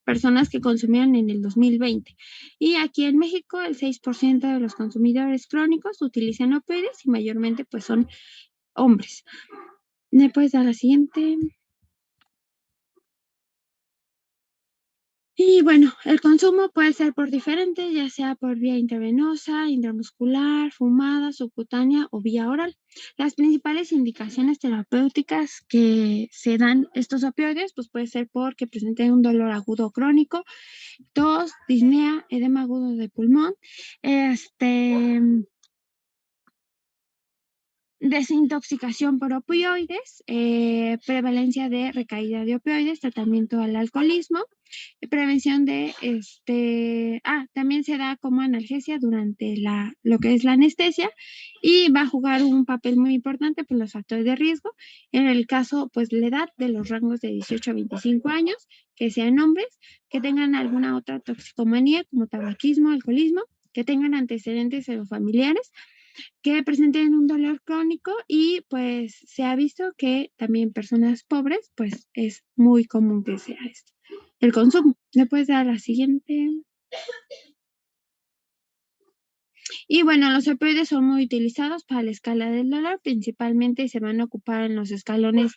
personas que consumieron en el 2020. Y aquí en México, el 6% de los consumidores crónicos utilizan opioides y mayormente pues son hombres. ¿Me puedes dar la siguiente? Y bueno, el consumo puede ser por diferentes, ya sea por vía intravenosa, intramuscular, fumada, subcutánea o vía oral. Las principales indicaciones terapéuticas que se dan estos opioides, pues puede ser porque presenten un dolor agudo crónico, tos, disnea, edema agudo de pulmón, desintoxicación por opioides, prevalencia de recaída de opioides, tratamiento al alcoholismo, prevención de también se da como analgesia durante lo que es la anestesia, y va a jugar un papel muy importante por los factores de riesgo. En el caso, pues, la edad de los rangos de 18 a 25 años, que sean hombres, que tengan alguna otra toxicomanía como tabaquismo, alcoholismo, que tengan antecedentes familiares, que presenten un dolor crónico y pues se ha visto que también personas pobres pues es muy común que sea esto, el consumo. ¿Le puedes dar la siguiente? Y bueno, los opioides son muy utilizados para la escala del dolor, principalmente se van a ocupar en los escalones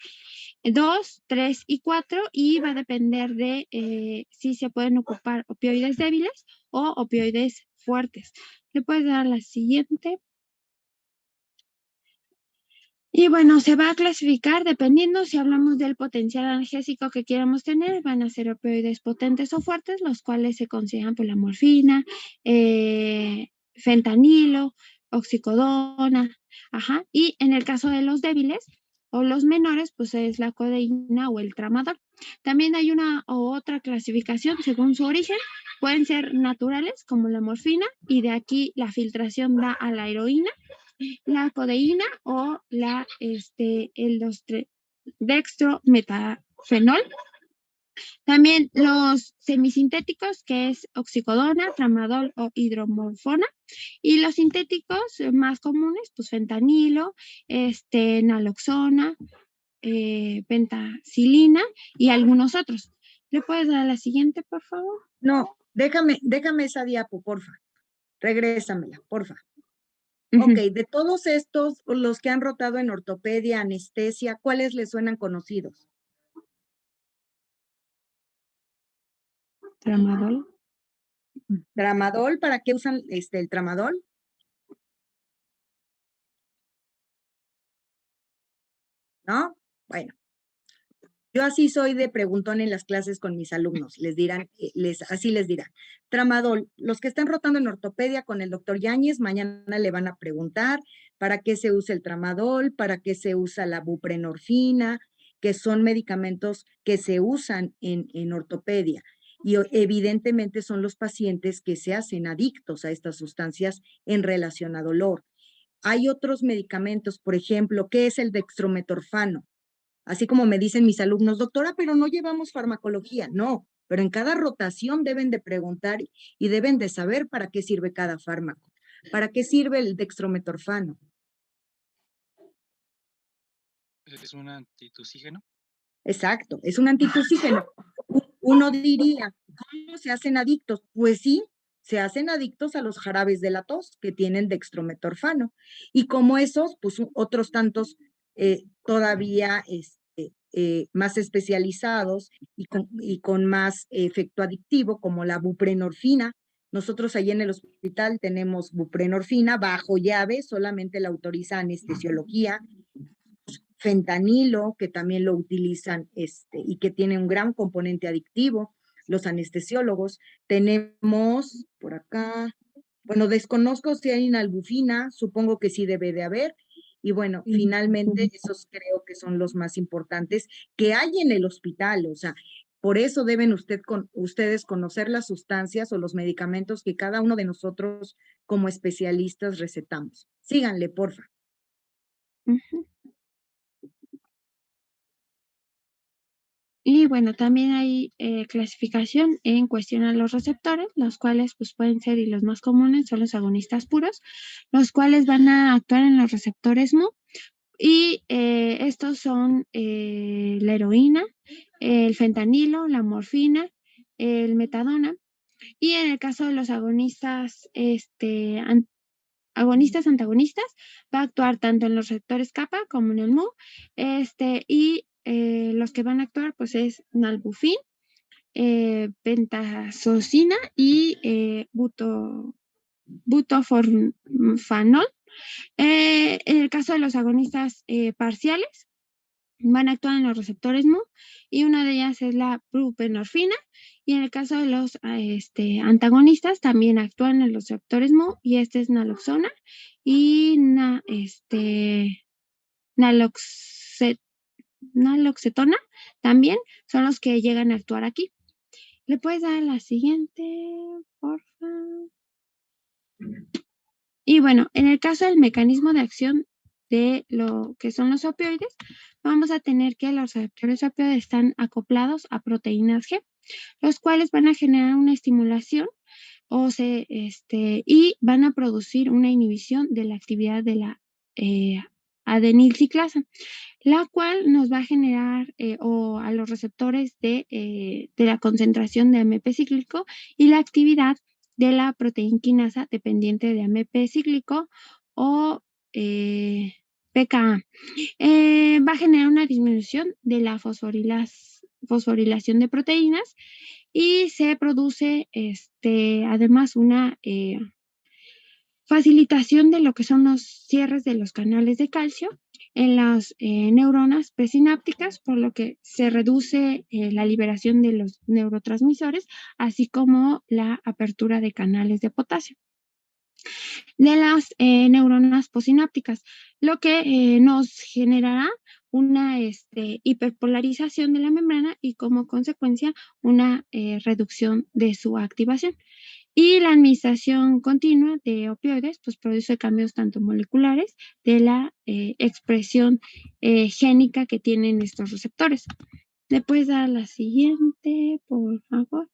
2, 3 y 4 y va a depender de si se pueden ocupar opioides débiles o opioides fuertes. ¿Le puedes dar la siguiente? Y bueno, se va a clasificar dependiendo si hablamos del potencial analgésico que queramos tener. Van a ser opioides potentes o fuertes, los cuales se consideran por la morfina, fentanilo, oxicodona, ajá. Y en el caso de los débiles o los menores, pues es la codeína o el tramadol. También hay una u otra clasificación según su origen. Pueden ser naturales, como la morfina, y de aquí la filtración da a la heroína, la codeína o el dextrometanol. También los semisintéticos, que es oxicodona, tramadol o hidromorfona. Y los sintéticos más comunes, pues fentanilo, naloxona, pentacilina y algunos otros. ¿Le puedes dar la siguiente, por favor? No, déjame esa diapo, porfa. Regrésamela, porfa. Ujú. Ok, de todos estos, los que han rotado en ortopedia, anestesia, ¿cuáles les suenan conocidos? Tramadol. Tramadol, ¿para qué usan el tramadol? ¿No? Bueno, yo así soy de preguntón en las clases con mis alumnos. Les dirán, así les dirán. Tramadol, los que están rotando en ortopedia con el doctor Yáñez, mañana le van a preguntar para qué se usa el tramadol, para qué se usa la buprenorfina, que son medicamentos que se usan en ortopedia. Y evidentemente son los pacientes que se hacen adictos a estas sustancias en relación a dolor. Hay otros medicamentos, por ejemplo, ¿qué es el dextrometorfano? Así como me dicen mis alumnos, doctora, pero no llevamos farmacología. No, pero en cada rotación deben de preguntar y deben de saber para qué sirve cada fármaco. ¿Para qué sirve el dextrometorfano? ¿Es un antitusígeno? Exacto, es un antitusígeno. Uno diría, ¿cómo se hacen adictos? Pues sí, se hacen adictos a los jarabes de la tos que tienen dextrometorfano. Y como esos, pues otros tantos todavía más especializados y con más efecto adictivo, como la buprenorfina. Nosotros allí en el hospital tenemos buprenorfina bajo llave, solamente la autoriza anestesiología. Fentanilo, que también lo utilizan y que tiene un gran componente adictivo, los anestesiólogos. Tenemos por acá, bueno, desconozco si hay nalbufina, supongo que sí debe de haber. Y bueno, finalmente esos creo que son los más importantes que hay en el hospital. O sea, por eso deben ustedes conocer las sustancias o los medicamentos que cada uno de nosotros como especialistas recetamos. Síganle, porfa. Uh-huh. Y bueno, también hay clasificación en cuestión a los receptores, los cuales pues pueden ser, y los más comunes son los agonistas puros, los cuales van a actuar en los receptores Mu. Y estos son la heroína, el fentanilo, la morfina, el metadona. Y en el caso de los agonistas, antagonistas, va a actuar tanto en los receptores kappa como en el Mu. Y los que van a actuar, pues es nalbufin, pentazocina y butoforfanol. En el caso de los agonistas parciales, van a actuar en los receptores Mu y una de ellas es la buprenorfina. Y en el caso de los antagonistas, también actúan en los receptores Mu y este es naloxona y naloxetona también son los que llegan a actuar aquí. ¿Le puedes dar la siguiente, por favor? Y bueno, en el caso del mecanismo de acción de lo que son los opioides, vamos a tener que los receptores opioides están acoplados a proteínas G. los cuales van a generar una estimulación y van a producir una inhibición de la actividad de la adenilciclasa, la cual nos va a generar a los receptores de la concentración de AMP cíclico y la actividad de la proteinquinasa dependiente de AMP cíclico o PKA. Va a generar una disminución de la fosforilación de proteínas y se produce además una facilitación de lo que son los cierres de los canales de calcio en las neuronas presinápticas, por lo que se reduce la liberación de los neurotransmisores, así como la apertura de canales de potasio de las neuronas posinápticas, lo que nos generará una hiperpolarización de la membrana y como consecuencia una reducción de su activación. Y la administración continua de opioides pues produce cambios tanto moleculares de la expresión génica que tienen estos receptores. ¿Le puedes dar la siguiente, por favor?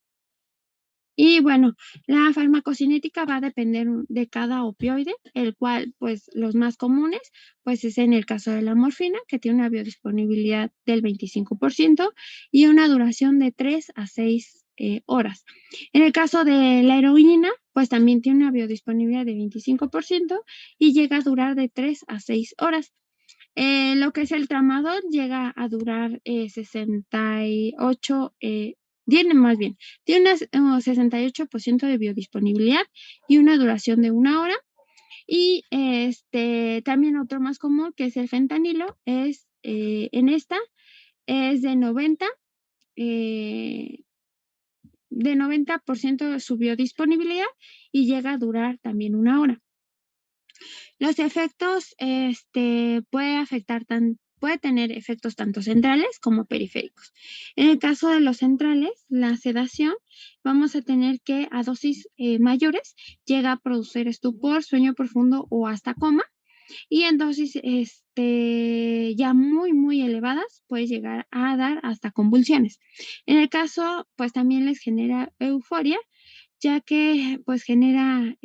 Y bueno, la farmacocinética va a depender de cada opioide, el cual, pues, los más comunes, pues, es en el caso de la morfina, que tiene una biodisponibilidad del 25% y una duración de 3 a 6 horas. En el caso de la heroína, pues, también tiene una biodisponibilidad de 25% y llega a durar de 3 a 6 horas. Lo que es el tramadol llega a durar 68 tiene un 68% de biodisponibilidad y una duración de 1 hora. Y también otro más común, que es el fentanilo, es en esta es de 90% de su biodisponibilidad y llega a durar también 1 hora. Los efectos puede tener efectos tanto centrales como periféricos. En el caso de los centrales, la sedación, vamos a tener que a dosis mayores llega a producir estupor, sueño profundo o hasta coma. Y en dosis ya muy, muy elevadas puede llegar a dar hasta convulsiones. En el caso, pues también les genera euforia, ya que pues genera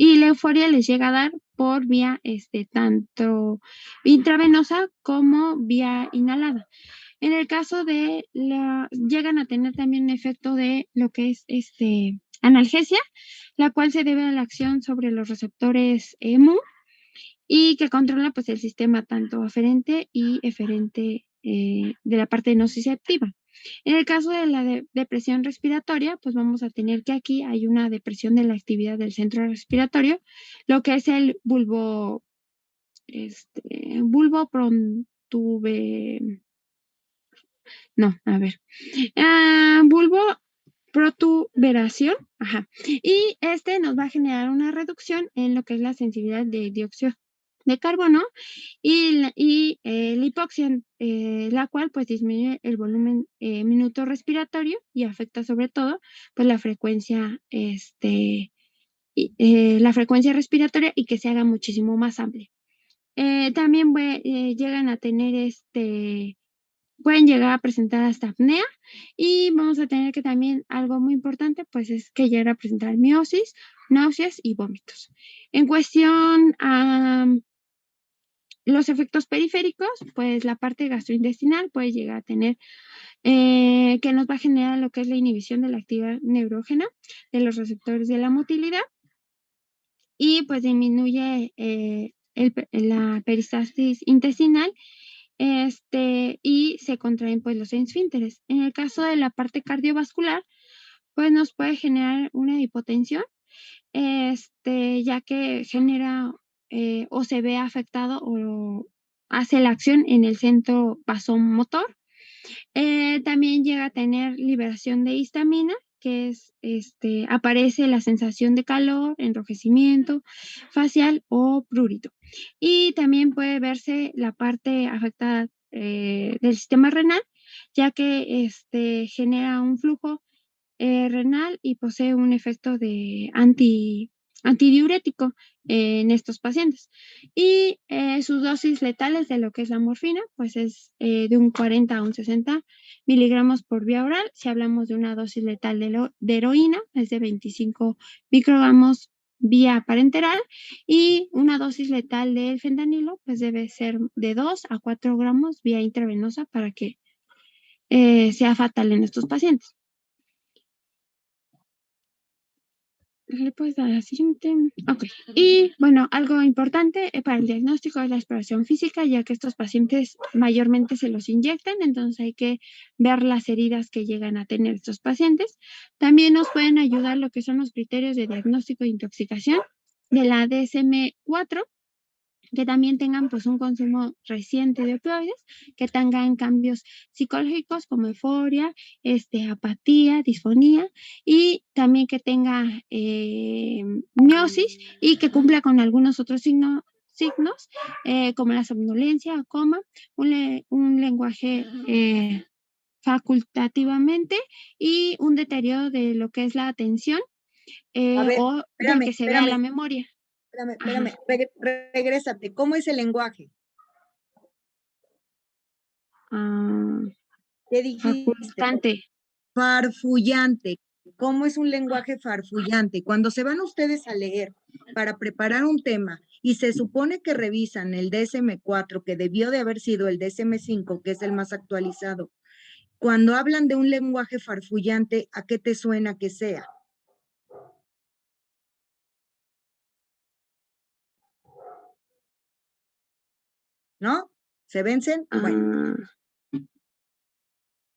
y la euforia les llega a dar por vía tanto intravenosa como vía inhalada. En el caso de llegan a tener también un efecto de lo que es analgesia, la cual se debe a la acción sobre los receptores mu y que controla pues el sistema tanto aferente y eferente de la parte nociceptiva. En el caso de la depresión respiratoria, pues vamos a tener que aquí hay una depresión de la actividad del centro respiratorio, lo que es el bulbo protuberación, y nos va a generar una reducción en lo que es la sensibilidad de dióxido de carbono y la hipoxia, la cual pues disminuye el volumen minuto respiratorio y afecta sobre todo pues la frecuencia respiratoria y que se haga muchísimo más amplia. También llegan a tener pueden llegar a presentar hasta apnea y vamos a tener que también algo muy importante pues es que llegan a presentar miosis, náuseas y vómitos. En cuestión a los efectos periféricos, pues la parte gastrointestinal puede llegar a tener que nos va a generar lo que es la inhibición de la actividad neurógena de los receptores de la motilidad y pues disminuye la peristalsis intestinal y se contraen pues los esfínteres. En el caso de la parte cardiovascular, pues nos puede generar una hipotensión, ya que genera o se ve afectado o hace la acción en el centro vasomotor. También llega a tener liberación de histamina, que es aparece la sensación de calor, enrojecimiento facial o prurito. Y también puede verse la parte afectada del sistema renal, ya que genera un flujo renal y posee un efecto de antidiurético en estos pacientes. Y sus dosis letales de lo que es la morfina, pues es de un 40 a un 60 miligramos por vía oral. Si hablamos de una dosis letal de heroína, es de 25 microgramos vía parenteral, y una dosis letal del fentanilo, pues debe ser de 2 a 4 gramos vía intravenosa para que sea fatal en estos pacientes. ¿Le puedes dar la siguiente? Ok. Y bueno, algo importante para el diagnóstico es la exploración física, ya que estos pacientes mayormente se los inyectan, entonces hay que ver las heridas que llegan a tener estos pacientes. También nos pueden ayudar lo que son los criterios de diagnóstico de intoxicación de la DSM-4, que también tengan pues un consumo reciente de opioides, que tengan cambios psicológicos como euforia, apatía, disfonía, y también que tenga miosis y que cumpla con algunos otros signos como la somnolencia o coma, un lenguaje facultativamente, y un deterioro de lo que es la atención o del que se vea la memoria. Espérame, regrésate. ¿Cómo es el lenguaje? ¿Qué dijiste? Facultante. Farfullante. ¿Cómo es un lenguaje farfullante? Cuando se van ustedes a leer para preparar un tema y se supone que revisan el DSM-4, que debió de haber sido el DSM-5, que es el más actualizado, cuando hablan de un lenguaje farfullante, ¿a qué te suena que sea? ¿No? ¿Se vencen? Bueno.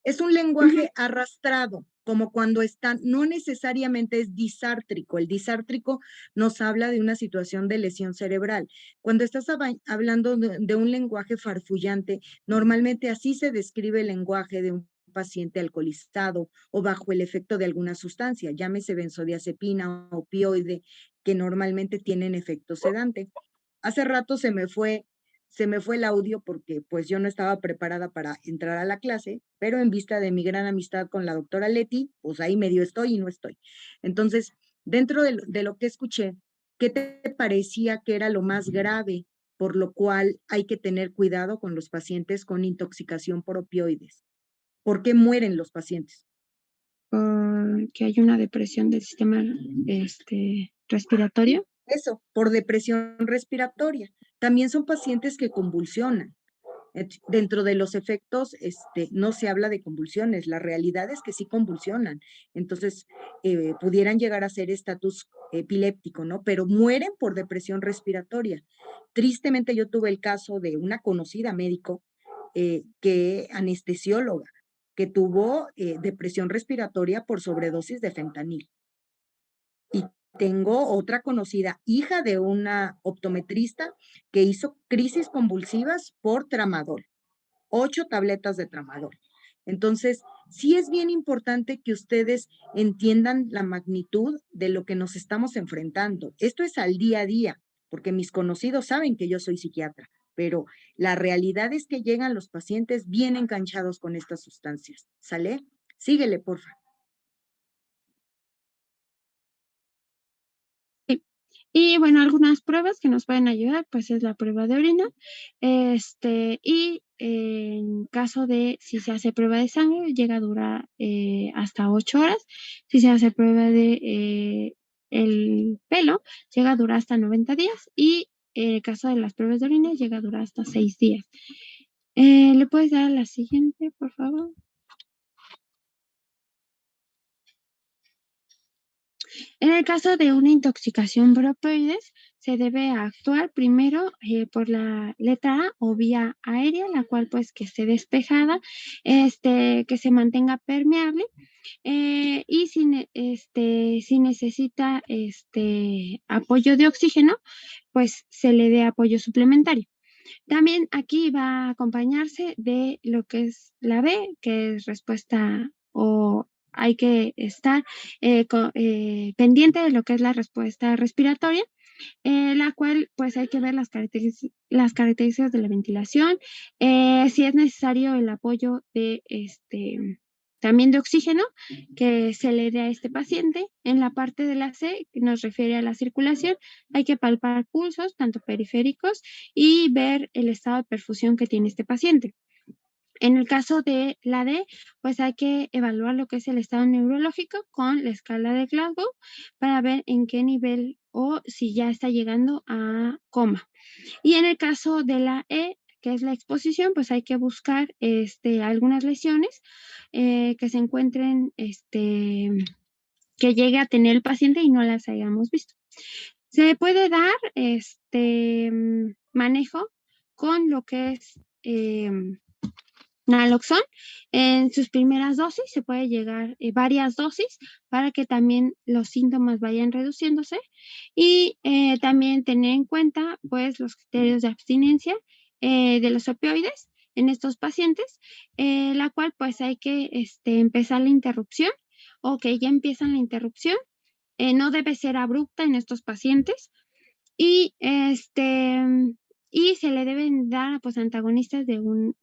Es un lenguaje arrastrado, como cuando están, no necesariamente es disártrico. El disártrico nos habla de una situación de lesión cerebral. Cuando estás hablando de un lenguaje farfullante, normalmente así se describe el lenguaje de un paciente alcoholizado o bajo el efecto de alguna sustancia, llámese benzodiazepina o opioide, que normalmente tienen efecto sedante. Hace rato se me fue el audio porque pues yo no estaba preparada para entrar a la clase, pero en vista de mi gran amistad con la doctora Leti, pues ahí medio estoy y no estoy. Entonces, dentro de lo que escuché, ¿qué te parecía que era lo más grave por lo cual hay que tener cuidado con los pacientes con intoxicación por opioides? ¿Por qué mueren los pacientes? Que hay una depresión del sistema respiratorio. Eso, por depresión respiratoria. También son pacientes que convulsionan. Dentro de los efectos, no se habla de convulsiones, la realidad es que sí convulsionan, entonces pudieran llegar a ser estatus epiléptico, ¿no? Pero mueren por depresión respiratoria. Tristemente yo tuve el caso de una conocida médico, anestesióloga, que tuvo depresión respiratoria por sobredosis de fentanil. Y tengo otra conocida, hija de una optometrista, que hizo crisis convulsivas por tramadol, 8 tabletas de tramadol. Entonces, sí es bien importante que ustedes entiendan la magnitud de lo que nos estamos enfrentando. Esto es al día a día, porque mis conocidos saben que yo soy psiquiatra, pero la realidad es que llegan los pacientes bien enganchados con estas sustancias. ¿Sale? Síguele, porfa. Y bueno, algunas pruebas que nos pueden ayudar, pues es la prueba de orina, y en caso de si se hace prueba de sangre, llega a durar hasta 8 horas. Si se hace prueba de el pelo, llega a durar hasta 90 días, y en el caso de las pruebas de orina, llega a durar hasta 6 días. ¿Le puedes dar a la siguiente, por favor? En el caso de una intoxicación por opioides, se debe actuar primero por la letra A o vía aérea, la cual pues que esté despejada, que se mantenga permeable, y si necesita apoyo de oxígeno, pues se le dé apoyo suplementario. También aquí va a acompañarse de lo que es la B, que es respuesta, o hay que estar pendiente de lo que es la respuesta respiratoria, la cual pues hay que ver las características de la ventilación, si es necesario el apoyo de también de oxígeno que se le dé a este paciente. En la parte de la C, que nos refiere a la circulación, hay que palpar pulsos, tanto periféricos, y ver el estado de perfusión que tiene este paciente. En el caso de la D, pues hay que evaluar lo que es el estado neurológico con la escala de Glasgow para ver en qué nivel o si ya está llegando a coma. Y en el caso de la E, que es la exposición, pues hay que buscar algunas lesiones que se encuentren, que llegue a tener el paciente y no las hayamos visto. Se puede dar manejo con lo que es naloxón en sus primeras dosis. Se puede llegar varias dosis para que también los síntomas vayan reduciéndose y también tener en cuenta pues los criterios de abstinencia de los opioides en estos pacientes, la cual pues hay que empezar la interrupción o que ya empiezan la interrupción. No debe ser abrupta en estos pacientes y y se le deben dar pues antagonistas de un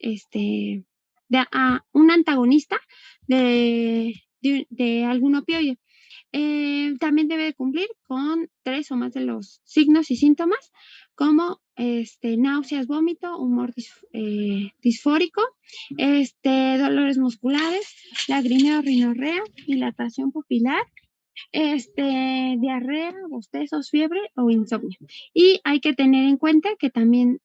un antagonista de algún opioide. También debe cumplir con 3 o más de los signos y síntomas como náuseas, vómito, humor disfórico, dolores musculares, lagrimeo, rinorrea, dilatación pupilar, diarrea, bostezos, fiebre o insomnio. Y hay que tener en cuenta que también,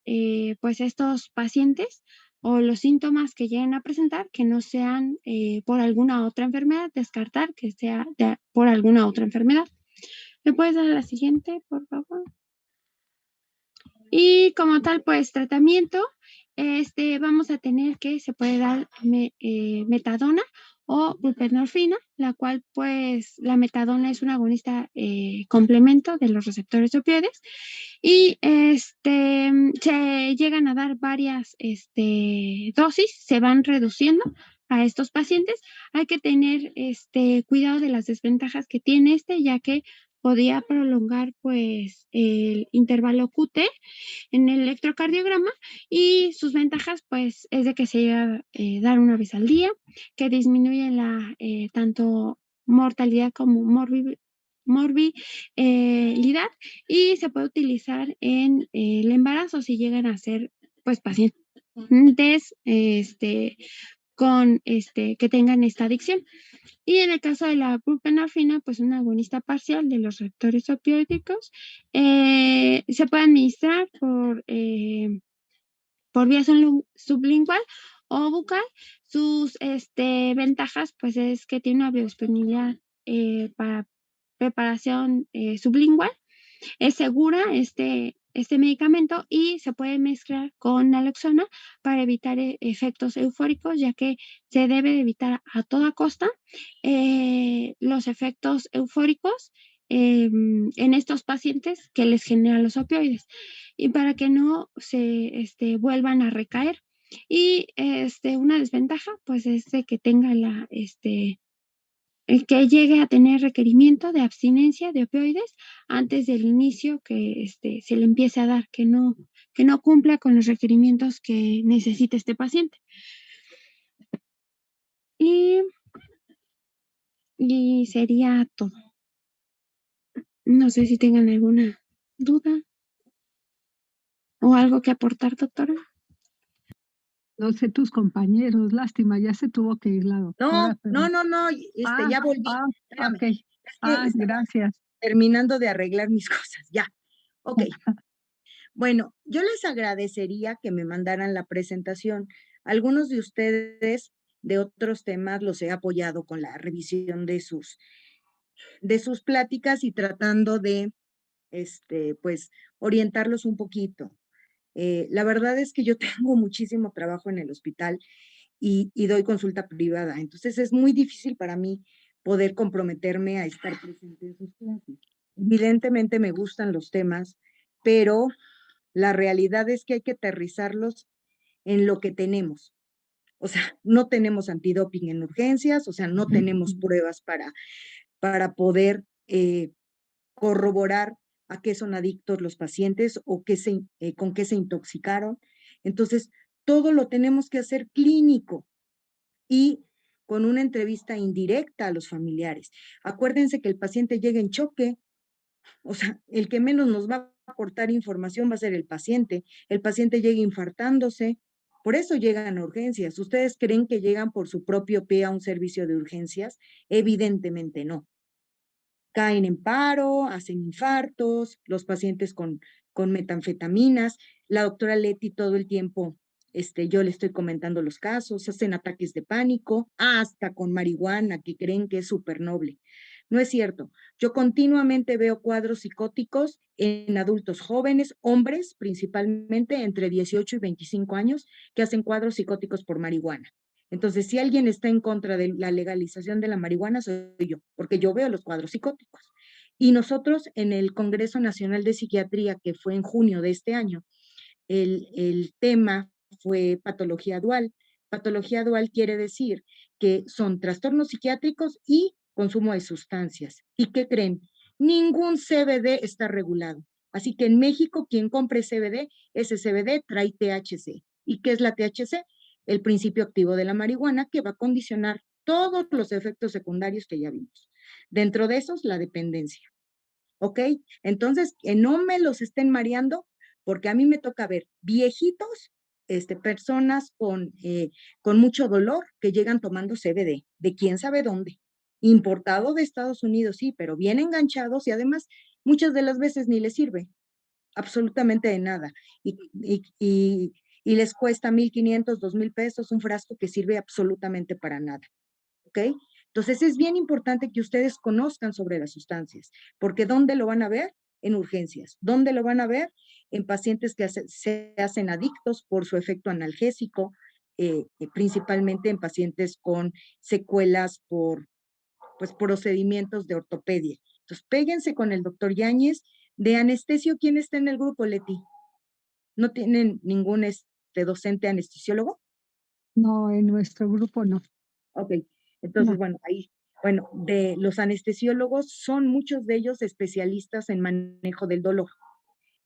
pues estos pacientes o los síntomas que lleguen a presentar, que no sean por alguna otra enfermedad, descartar que sea por alguna otra enfermedad. ¿Me puedes dar la siguiente, por favor? Y como tal, pues tratamiento, vamos a tener que se puede dar metadona o buprenorfina, la cual pues la metadona es un agonista complemento de los receptores opioides y se llegan a dar varias dosis, se van reduciendo a estos pacientes. Hay que tener cuidado de las desventajas que tiene ya que podía prolongar pues el intervalo QT en el electrocardiograma y sus ventajas pues es de que se llega a dar una vez al día, que disminuye la tanto mortalidad como morbilidad y se puede utilizar en el embarazo si llegan a ser pues pacientes con que tengan esta adicción. Y en el caso de la buprenorfina, pues una agonista parcial de los receptores opioídicos, se puede administrar por vía sublingual o bucal. Sus ventajas, pues es que tiene una biodisponibilidad para preparación sublingual. Es segura este medicamento y se puede mezclar con naloxona para evitar efectos eufóricos, ya que se debe de evitar a toda costa los efectos eufóricos en estos pacientes que les generan los opioides y para que no se vuelvan a recaer. Y una desventaja pues es de que tenga que llegue a tener requerimiento de abstinencia de opioides antes del inicio que se le empiece a dar, que no cumpla con los requerimientos que necesita este paciente. Y sería todo. No sé si tengan alguna duda o algo que aportar, doctora. No sé, tus compañeros, lástima, ya se tuvo que ir la doctora. No, ya volví. Ok. Es que Gracias. Terminando de arreglar mis cosas, ya. Ok. Bueno, yo les agradecería que me mandaran la presentación. Algunos de ustedes de otros temas los he apoyado con la revisión de sus pláticas y tratando de, pues, orientarlos un poquito. La verdad es que yo tengo muchísimo trabajo en el hospital y doy consulta privada, entonces es muy difícil para mí poder comprometerme a estar presente en sus clases. Evidentemente me gustan los temas, pero la realidad es que hay que aterrizarlos en lo que tenemos. O sea, no tenemos antidoping en urgencias, o sea, no tenemos pruebas para poder corroborar a qué son adictos los pacientes o con qué se intoxicaron. Entonces, todo lo tenemos que hacer clínico y con una entrevista indirecta a los familiares. Acuérdense que el paciente llega en choque, o sea, el que menos nos va a aportar información va a ser el paciente llega infartándose, por eso llegan a urgencias. ¿Ustedes creen que llegan por su propio pie a un servicio de urgencias? Evidentemente no. Caen en paro, hacen infartos, los pacientes con metanfetaminas. La doctora Leti todo el tiempo, yo le estoy comentando los casos, hacen ataques de pánico, hasta con marihuana, que creen que es súper noble. No es cierto. Yo continuamente veo cuadros psicóticos en adultos jóvenes, hombres principalmente, entre 18 y 25 años, que hacen cuadros psicóticos por marihuana. Entonces, si alguien está en contra de la legalización de la marihuana, soy yo, porque yo veo los cuadros psicóticos. Y nosotros en el Congreso Nacional de Psiquiatría, que fue en junio de este año, el tema fue patología dual. Patología dual quiere decir que son trastornos psiquiátricos y consumo de sustancias. ¿Y qué creen? Ningún CBD está regulado. Así que en México, quien compre CBD, ese CBD trae THC. ¿Y qué es la THC? El principio activo de la marihuana, que va a condicionar todos los efectos secundarios que ya vimos. Dentro de esos, la dependencia. ¿Ok? Entonces, que no me los estén mareando, porque a mí me toca ver viejitos, personas con mucho dolor que llegan tomando CBD, de quién sabe dónde, importado de Estados Unidos, sí, pero bien enganchados y además muchas de las veces ni les sirve absolutamente de nada. Y les cuesta 1,500, 2,000 pesos un frasco que sirve absolutamente para nada. ¿Ok? Entonces es bien importante que ustedes conozcan sobre las sustancias, porque ¿dónde lo van a ver? En urgencias. ¿Dónde lo van a ver? En pacientes que se hacen adictos por su efecto analgésico, principalmente en pacientes con secuelas por procedimientos de ortopedia. Entonces, péguense con el doctor Yáñez. De anestesio, ¿quién está en el grupo, Leti? ¿No tienen ningún docente anestesiólogo? No, en nuestro grupo no. Ok, entonces, No. bueno, de los anestesiólogos son muchos de ellos especialistas en manejo del dolor.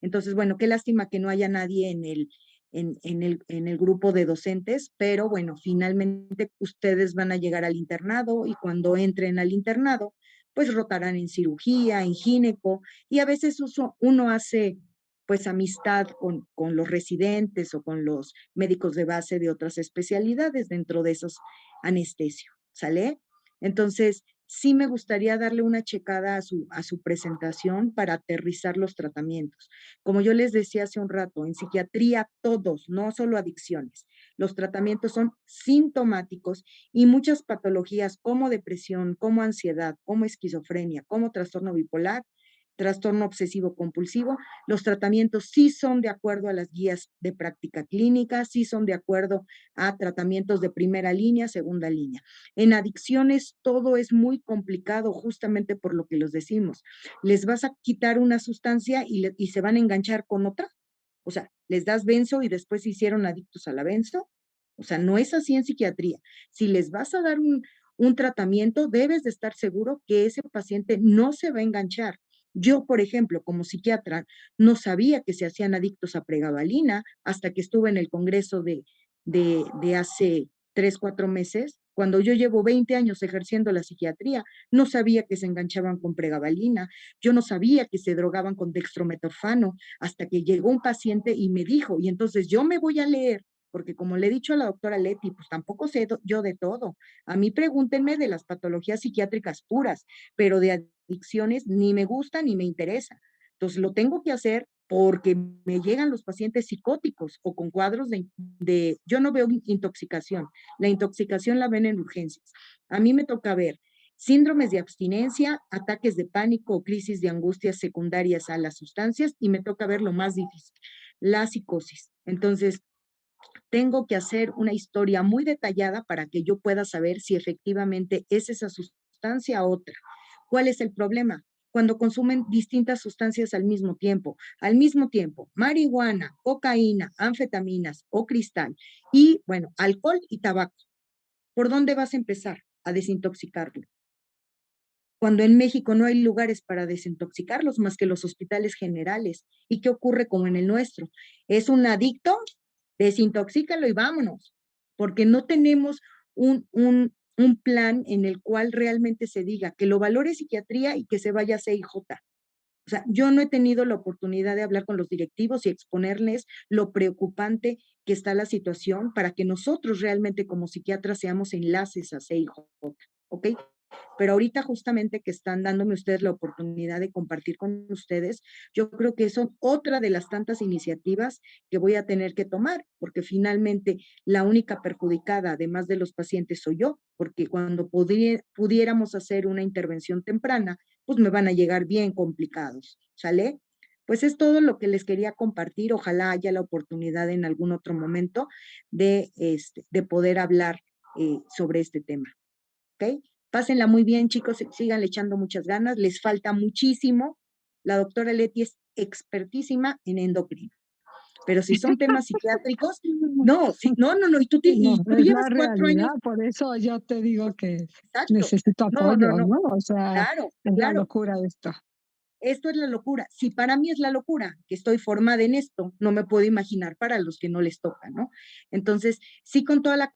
Entonces, bueno, qué lástima que no haya nadie en el grupo de docentes, pero bueno, finalmente ustedes van a llegar al internado y cuando entren al internado, pues rotarán en cirugía, en gineco, y a veces uno hace pues amistad con los residentes o con los médicos de base de otras especialidades dentro de esos anestesios, ¿sale? Entonces, sí me gustaría darle una checada a su presentación para aterrizar los tratamientos. Como yo les decía hace un rato, en psiquiatría todos, no solo adicciones, los tratamientos son sintomáticos y muchas patologías como depresión, como ansiedad, como esquizofrenia, como trastorno bipolar, trastorno obsesivo compulsivo, los tratamientos sí son de acuerdo a las guías de práctica clínica, sí son de acuerdo a tratamientos de primera línea, segunda línea. En adicciones todo es muy complicado justamente por lo que los decimos. Les vas a quitar una sustancia y se van a enganchar con otra. O sea, les das benzo y después se hicieron adictos a la benzo. O sea, no es así en psiquiatría. Si les vas a dar un tratamiento, debes de estar seguro que ese paciente no se va a enganchar. Yo, por ejemplo, como psiquiatra, no sabía que se hacían adictos a pregabalina hasta que estuve en el congreso de hace 3, 4 meses. Cuando yo llevo 20 años ejerciendo la psiquiatría, no sabía que se enganchaban con pregabalina, yo no sabía que se drogaban con dextrometorfano, hasta que llegó un paciente y me dijo, y entonces yo me voy a leer, porque como le he dicho a la doctora Leti, pues tampoco sé yo de todo. A mí pregúntenme de las patologías psiquiátricas puras, pero de adicciones ni me gusta ni me interesa. Entonces lo tengo que hacer porque me llegan los pacientes psicóticos o con cuadros yo no veo intoxicación, la intoxicación la ven en urgencias. A mí me toca ver síndromes de abstinencia, ataques de pánico o crisis de angustias secundarias a las sustancias y me toca ver lo más difícil, la psicosis. Entonces, tengo que hacer una historia muy detallada para que yo pueda saber si efectivamente es esa sustancia o otra. ¿Cuál es el problema? Cuando consumen distintas sustancias al mismo tiempo, marihuana, cocaína, anfetaminas o cristal y, bueno, alcohol y tabaco. ¿Por dónde vas a empezar a desintoxicarlo? Cuando en México no hay lugares para desintoxicarlos más que los hospitales generales. ¿Y qué ocurre como en el nuestro? ¿Es un adicto? Desintoxícalo y vámonos, porque no tenemos un plan en el cual realmente se diga que lo valore psiquiatría y que se vaya a CIJ. O sea, yo no he tenido la oportunidad de hablar con los directivos y exponerles lo preocupante que está la situación para que nosotros realmente como psiquiatras seamos enlaces a CIJ, ¿ok? Pero ahorita justamente que están dándome ustedes la oportunidad de compartir con ustedes, yo creo que son otra de las tantas iniciativas que voy a tener que tomar, porque finalmente la única perjudicada, además de los pacientes, soy yo, porque cuando pudiéramos hacer una intervención temprana, pues me van a llegar bien complicados, ¿sale? Pues es todo lo que les quería compartir. Ojalá haya la oportunidad en algún otro momento de poder hablar sobre este tema, ¿ok? Pásenla muy bien, chicos, sigan echando muchas ganas, les falta muchísimo. La doctora Leti es expertísima en endocrino, pero si son temas psiquiátricos, no, y tú, No, y tú es llevas la 4 realidad, años, por eso yo te digo que exacto, necesito apoyo, ¿no? O sea, claro, es la claro. locura esto. Esto es la locura. Si para mí es la locura, que estoy formada en esto, no me puedo imaginar para los que no les toca, ¿no? Entonces, sí, con toda la